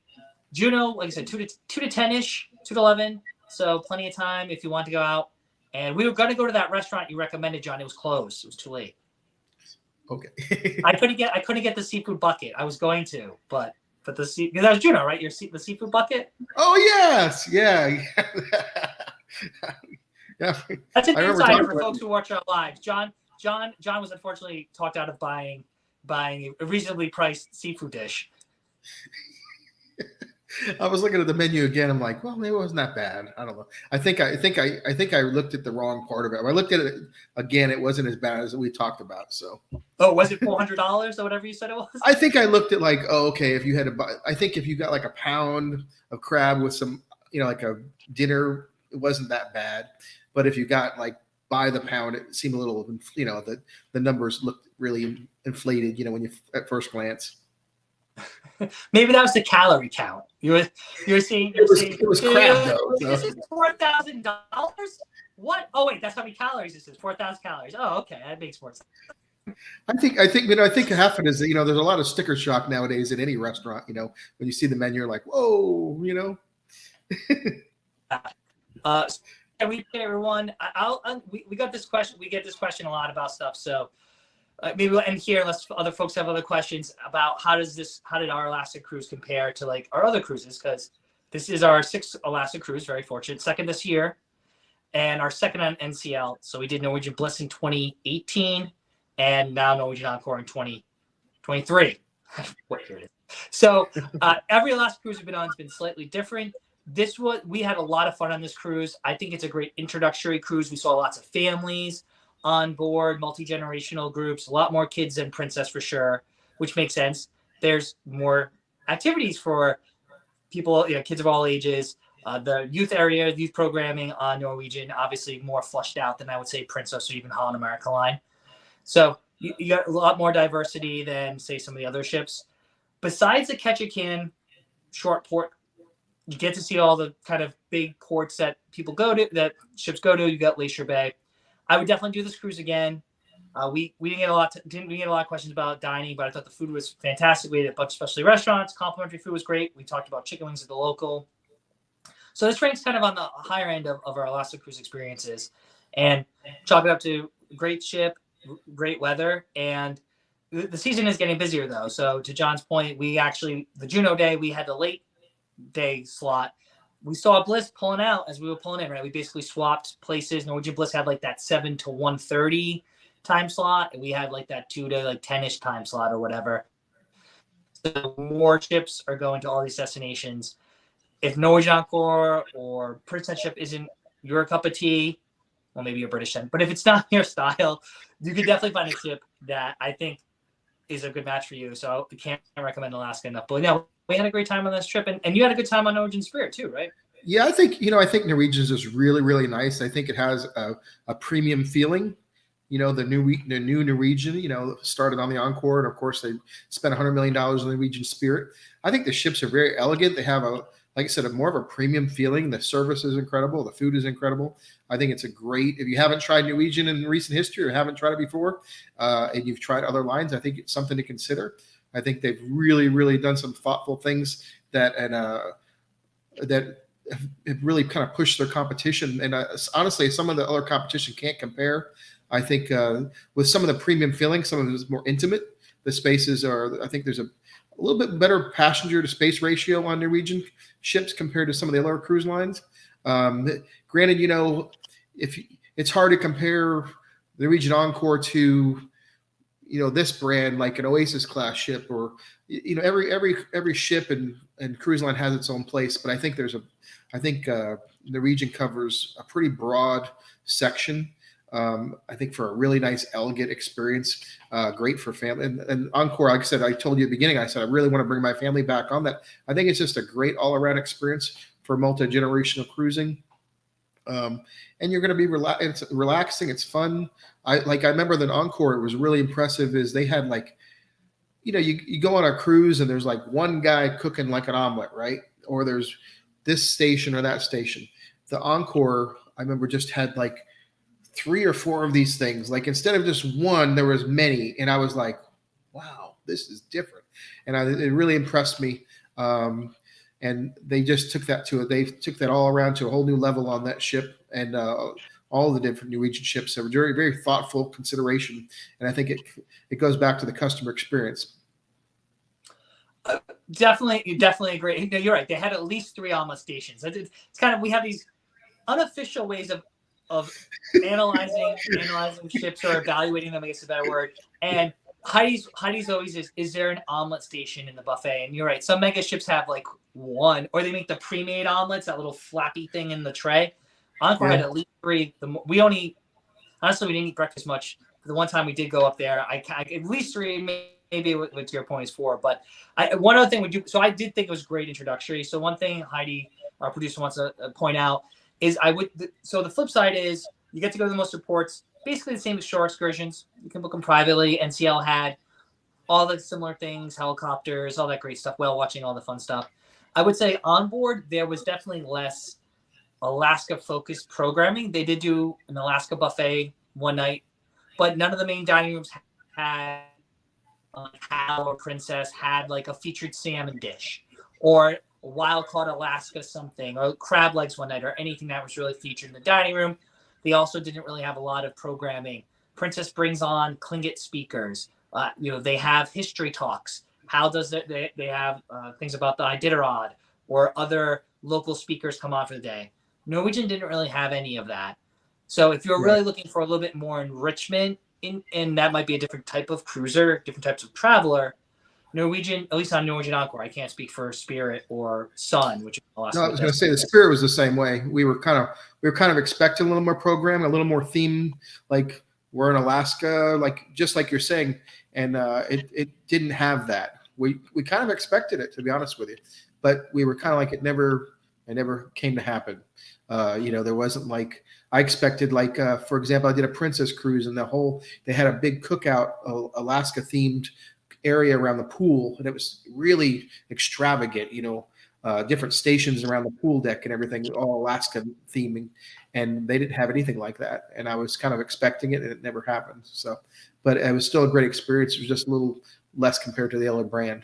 Juneau, like I said, 2 to 10-ish, 2 to 11. So plenty of time if you want to go out. And we were going to go to that restaurant you recommended, John. It was closed. It was too late. Okay. I couldn't get the seafood bucket. I was going to, but the because that was Juneau, right? The seafood bucket. Oh yes, yeah. Yeah. That's an I remember insider talking for about folks who watch our lives. John was unfortunately talked out of buying a reasonably priced seafood dish. I was looking at the menu again. I'm like, well, maybe it wasn't that bad. I don't know. I think I looked at the wrong part of it. When I looked at it again, it wasn't as bad as we talked about. So, Oh, was it $400 or whatever you said it was? I think I looked at like, oh, okay, if you had to buy, I think if you got like a pound of crab with some, like a dinner, it wasn't that bad. But if you got like by the pound, it seemed a little, the numbers looked really inflated, when you at first glance. Maybe that was the calorie count. You're seeing. It was crab though. This is $4,000. What? Oh wait, that's how many calories this is. 4,000 calories. Oh, okay, that makes more sense. I think half of it is there's a lot of sticker shock nowadays in any restaurant. When you see the menu, you're like, whoa, And we everyone. We got this question. We get this question a lot about stuff. So maybe we'll end here unless other folks have other questions about how did our Alaska cruise compare to like our other cruises? Because this is our 6th Alaska cruise. Very fortunate, 2nd this year, and our 2nd on NCL. So we did Norwegian Bliss in 2018, and now Norwegian Encore in 2023. What year it is? So every Alaska cruise we've been on has been slightly different. We had a lot of fun on this cruise. I think it's a great introductory cruise. We saw lots of families on board, multi-generational groups, a lot more kids than Princess for sure, which makes sense. There's more activities for people, kids of all ages. The youth programming on Norwegian, obviously more flushed out than I would say Princess or even Holland America Line. So you got a lot more diversity than say some of the other ships. Besides the Ketchikan short port, you get to see all the kind of big ports that ships go to. You got Glacier Bay. I would definitely do this cruise again. We didn't get a lot of questions about dining, but I thought the food was fantastic. We had a bunch of specialty restaurants. Complimentary food was great. We talked about chicken wings at the local. So this ranks kind of on the higher end of our Alaska cruise experiences. And chalk it up to great ship, great weather, and the season is getting busier though. So to John's point, the Juneau day, we had the late day slot. We saw Bliss pulling out as we were pulling in, right? We basically swapped places. Norwegian Bliss had like that 7 to 1:30 time slot, and we had like that 2 to like 10-ish time slot or whatever. So more ships are going to all these destinations. If Norwegian Encore or Princess ship isn't your cup of tea, well, maybe you're British then, but if it's not your style, you could definitely find a ship that I think is a good match for you. So I can't recommend Alaska enough. But yeah, we had a great time on this trip, and you had a good time on Norwegian Spirit too, right? Yeah, I think Norwegian's is really, really nice. I think it has a premium feeling. The new Norwegian, started on the Encore, and of course they spent $100 million on the Norwegian Spirit. I think the ships are very elegant. They have like I said, more of a premium feeling. The service is incredible. The food is incredible. I think it's if you haven't tried Norwegian in recent history or haven't tried it before, and you've tried other lines, I think it's something to consider. I think they've really, really done some thoughtful things that have really kind of pushed their competition. And honestly, some of the other competition can't compare. I think with some of the premium feeling, some of it is more intimate. The spaces I think there's a little bit better passenger to space ratio on Norwegian ships compared to some of the other cruise lines. Granted, if it's hard to compare the Norwegian Encore to, this brand like an Oasis class ship, or every ship and cruise line has its own place. But I think Norwegian covers a pretty broad section. I think for a really nice, elegant experience, great for family. And Encore, like I said, I told you at the beginning, I said, I really want to bring my family back on that. I think it's just a great all-around experience for multi-generational cruising. And you're going to be it's relaxing. It's fun. I remember that Encore, it was really impressive is they had like, you go on a cruise and there's like one guy cooking like an omelet, right? Or there's this station or that station. The Encore, I remember, just had like 3 or 4 of these things. Like instead of just one, there was many. And I was like, wow, this is different. And it really impressed me. And they just took that all around to a whole new level on that ship, and all the different Norwegian ships. So very, very thoughtful consideration. And I think it goes back to the customer experience. Definitely agree. You're right. They had at least 3 omelet stations. It's kind of, we have these unofficial ways of analyzing ships or evaluating them, I guess is a better word. And Heidi's always is there an omelet station in the buffet? And you're right. Some mega ships have like 1, or they make the pre-made omelets, that little flappy thing in the tray. Encore had at least 3. We didn't eat breakfast much. The one time we did go up there, I at least 3, maybe with your point is 4. But one other thing we do. So I did think it was great introductory. So one thing Heidi, our producer, wants to point out is so the flip side is you get to go to the most reports, basically the same as shore excursions. You can book them privately. NCL had all the similar things, helicopters, all that great stuff, whale watching, all the fun stuff. I would say Onboard, there was definitely less Alaska-focused programming. They did do an Alaska buffet one night, but none of the main dining rooms had Hal or Princess had like a featured salmon dish or wild caught Alaska something, or crab legs one night, or anything that was really featured in the dining room. They also didn't really have a lot of programming. Princess brings on Tlingit speakers. They have history talks. How does they have things about the Iditarod, or other local speakers come on for the day. Norwegian didn't really have any of that. So if you're really looking for a little bit more enrichment, and that might be a different type of cruiser, different types of traveler, Norwegian, at least on Norwegian Encore, I can't speak for Spirit or Sun, which is Alaska. No, I was going to say the Spirit was the same way. We were kind of expecting a little more program, a little more theme, like we're in Alaska, just like you're saying, and it didn't have that. We kind of expected it, to be honest with you, but we were kind of like it never came to happen. There wasn't like I expected. Like for example, I did a Princess cruise, and they had a big cookout, Alaska themed area around the pool, and it was really extravagant. Different stations around the pool deck and everything, all Alaska theming, and they didn't have anything like that. And I was kind of expecting it, and it never happened. So, but it was still a great experience. It was just a little less compared to the other brand.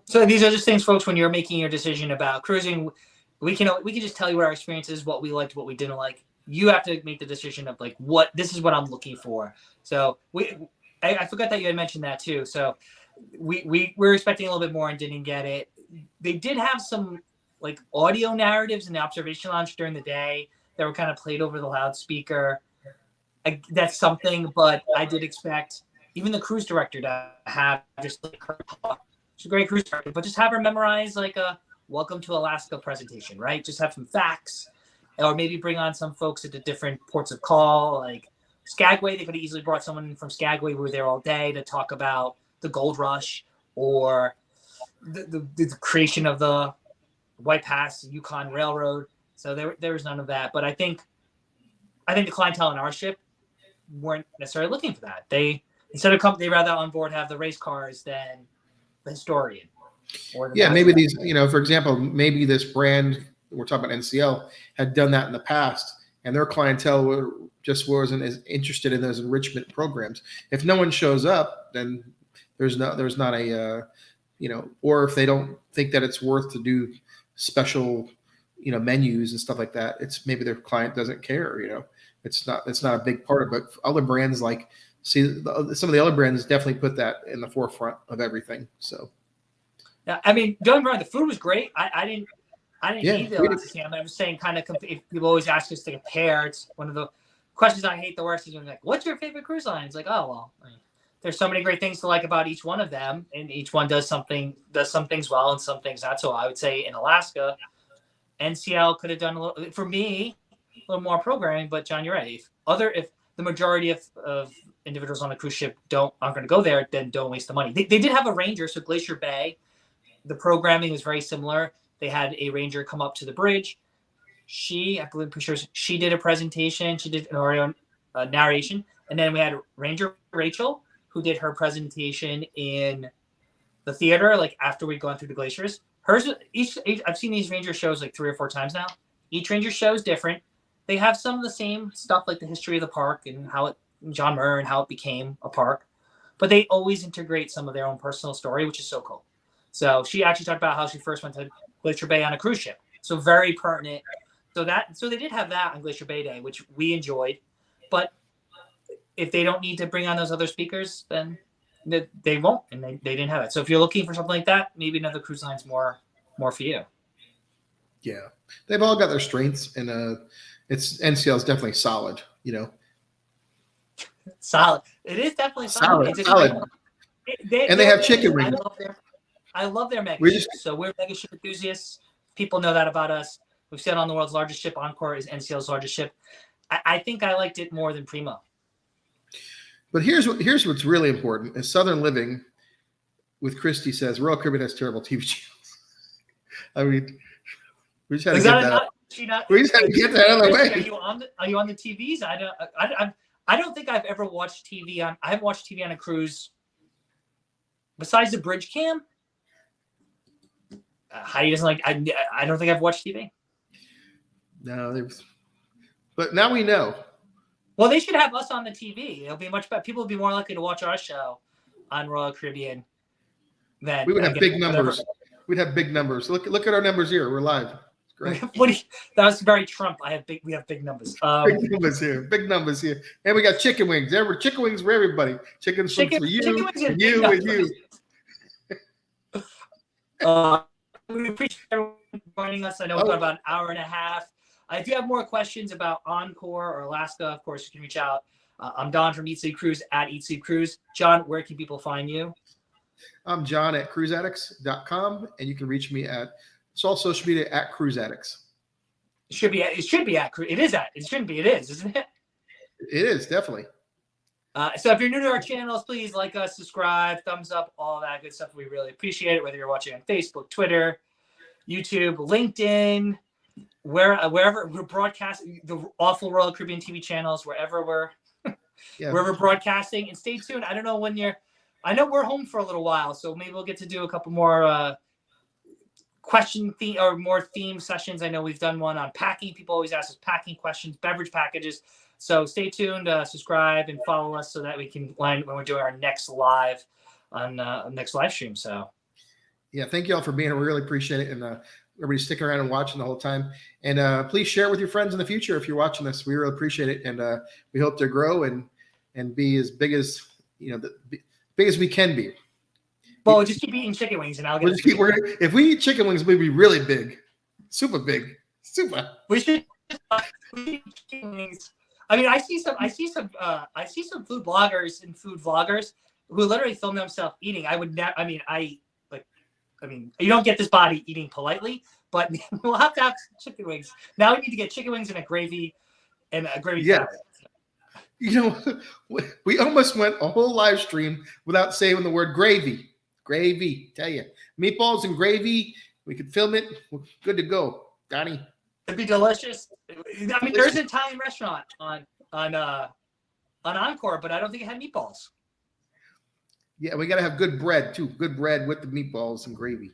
So these are just things, folks, when you're making your decision about cruising, we can just tell you what our experience is, what we liked, what we didn't like. You have to make the decision of like, this is what I'm looking for. So I forgot that you had mentioned that too. So we were expecting a little bit more and didn't get it. They did have some like audio narratives in the observation lounge during the day that were kind of played over the loudspeaker. That's something, but I did expect even the cruise director to have just like her talk. She's a great cruise director, but just have her memorize like a welcome to Alaska presentation, right? Just have some facts, or maybe bring on some folks at the different ports of call, like Skagway. They could have easily brought someone from Skagway who were there all day to talk about the gold rush or the creation of the White Pass Yukon Railroad. So there was none of that. But I think the clientele in our ship weren't necessarily looking for that. They rather on board have the race cars than the historian. Or the maybe these, for example, maybe this brand, we're talking about NCL, had done that in the past, and their clientele just wasn't as interested in those enrichment programs. If no one shows up, then there's not a, or if they don't think that it's worth to do special, menus and stuff like that, it's maybe their client doesn't care. It's not a big part of it. But other brands some of the other brands definitely put that in the forefront of everything. So. Yeah, I mean, don't get me wrong, the food was great. I didn't eat the Alaska salmon. I'm just saying, if people always ask us to compare, it's one of the questions I hate the worst is when like, what's your favorite cruise line? It's like, oh, well, there's so many great things to like about each one of them, and each one does some things well and some things not so well. I would say in Alaska, NCL could have done a little more programming, but John, you're right. If the majority of individuals on the cruise ship aren't going to go there, then don't waste the money. They did have a ranger, so Glacier Bay. The programming was very similar. They had a ranger come up to the bridge, I believe, she did a presentation. She did an narration, and then we had Ranger Rachel, who did her presentation in the theater, like after we'd gone through the glaciers. Hers, each I've seen these Ranger shows like 3 or 4 times now. Each Ranger show is different. They have some of the same stuff, like the history of the park and John Muir and how it became a park, but they always integrate some of their own personal story, which is so cool. So she actually talked about how she first went to Glacier Bay on a cruise ship. So very pertinent. So they did have that on Glacier Bay Day, which we enjoyed. But if they don't need to bring on those other speakers, then they won't, and they didn't have it. So if you're looking for something like that, maybe another cruise line's more for you. Yeah, they've all got their strengths, and it's NCL is definitely solid. Solid. It is definitely solid. Solid. They have chicken wings. I love their mega ships. So we're mega ship enthusiasts. People know that about us. We've said on the world's largest ship, Encore is NCL's largest ship. I think I liked it more than Primo. But here's what's really important: is Southern Living, with Christy says Royal Caribbean has terrible TV channels. I mean, we just had to get that. We just had to get that out of the way. Are you on the TVs? I don't think I've ever watched TV on. I haven't watched TV on a cruise besides the bridge cam. Heidi doesn't like. I don't think I've watched TV. No, but now we know. Well, they should have us on the TV. It'll be much better. People will be more likely to watch our show on Royal Caribbean than we would have big numbers. We'd have big numbers. Look at our numbers here. We're live. Great. That was very Trump. We have big numbers. Big numbers here. Big numbers here. And we got chicken wings. There were chicken wings for everybody. Chicken for you, and you, and you. We appreciate everyone joining us. I know we've got about an hour and a half. If you have more questions about Encore or Alaska, of course, you can reach out. I'm Don from Eat Sleep Cruise at Eat Sleep Cruise. John, where can people find you? I'm John at cruiseaddicts.com, and you can reach me at all social media at Cruise Addicts. It should be at. It shouldn't be. It is, isn't it? It is, definitely. So if you're new to our channels, please like us, subscribe, thumbs up, all that good stuff. We really appreciate it, whether you're watching on Facebook, Twitter, YouTube, LinkedIn, wherever we're broadcasting, the awful Royal Caribbean TV channels, wherever we're broadcasting. And stay tuned. I don't know when I know we're home for a little while, so maybe we'll get to do a couple more more theme sessions. I know we've done one on packing. People always ask us packing questions, beverage packages. So stay tuned, subscribe, and follow us so that we can when we're doing our next live stream. So, yeah, thank you all for being here. We really appreciate it, and everybody sticking around and watching the whole time. And please share it with your friends in the future if you're watching this. We really appreciate it, and we hope to grow and be as big as big as we can be. Well, just keep eating chicken wings, and I'll get. If we eat chicken wings, we'd be really big, super big, super. We should eat chicken wings. I mean, I see some food bloggers and food vloggers who literally film themselves eating. I would never. I mean, you don't get this body eating politely, but we'll have to have chicken wings. Now we need to get chicken wings and a gravy Yeah. We almost went a whole live stream without saying the word gravy. Gravy, tell you, meatballs and gravy. We could film it. We're good to go, Donnie. It'd be delicious. I mean, there's an Italian restaurant on Encore, but I don't think it had meatballs. Yeah, we got to have good bread too. Good bread with the meatballs and gravy.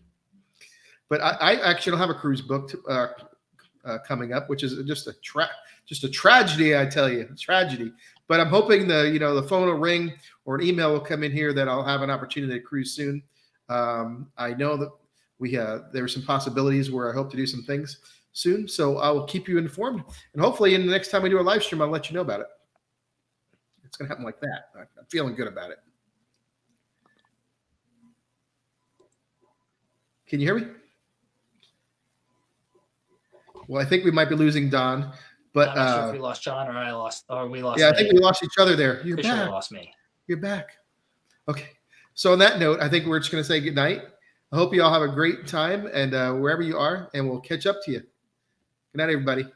But I actually don't have a cruise booked coming up, which is just a tragedy. I tell you, tragedy. But I'm hoping the phone will ring or an email will come in here that I'll have an opportunity to cruise soon. I know that there are some possibilities where I hope to do some things soon. So I will keep you informed. And hopefully in the next time we do a live stream, I'll let you know about it. It's going to happen like that. I'm feeling good about it. Can you hear me? Well, I think we might be losing Don, but I'm not sure if we lost John or we lost. Yeah, I think we lost each other there. You're back. Back. Lost me. You're back. Okay. So on that note, I think we're just going to say good night. I hope you all have a great time and wherever you are, and we'll catch up to you. Good night, everybody.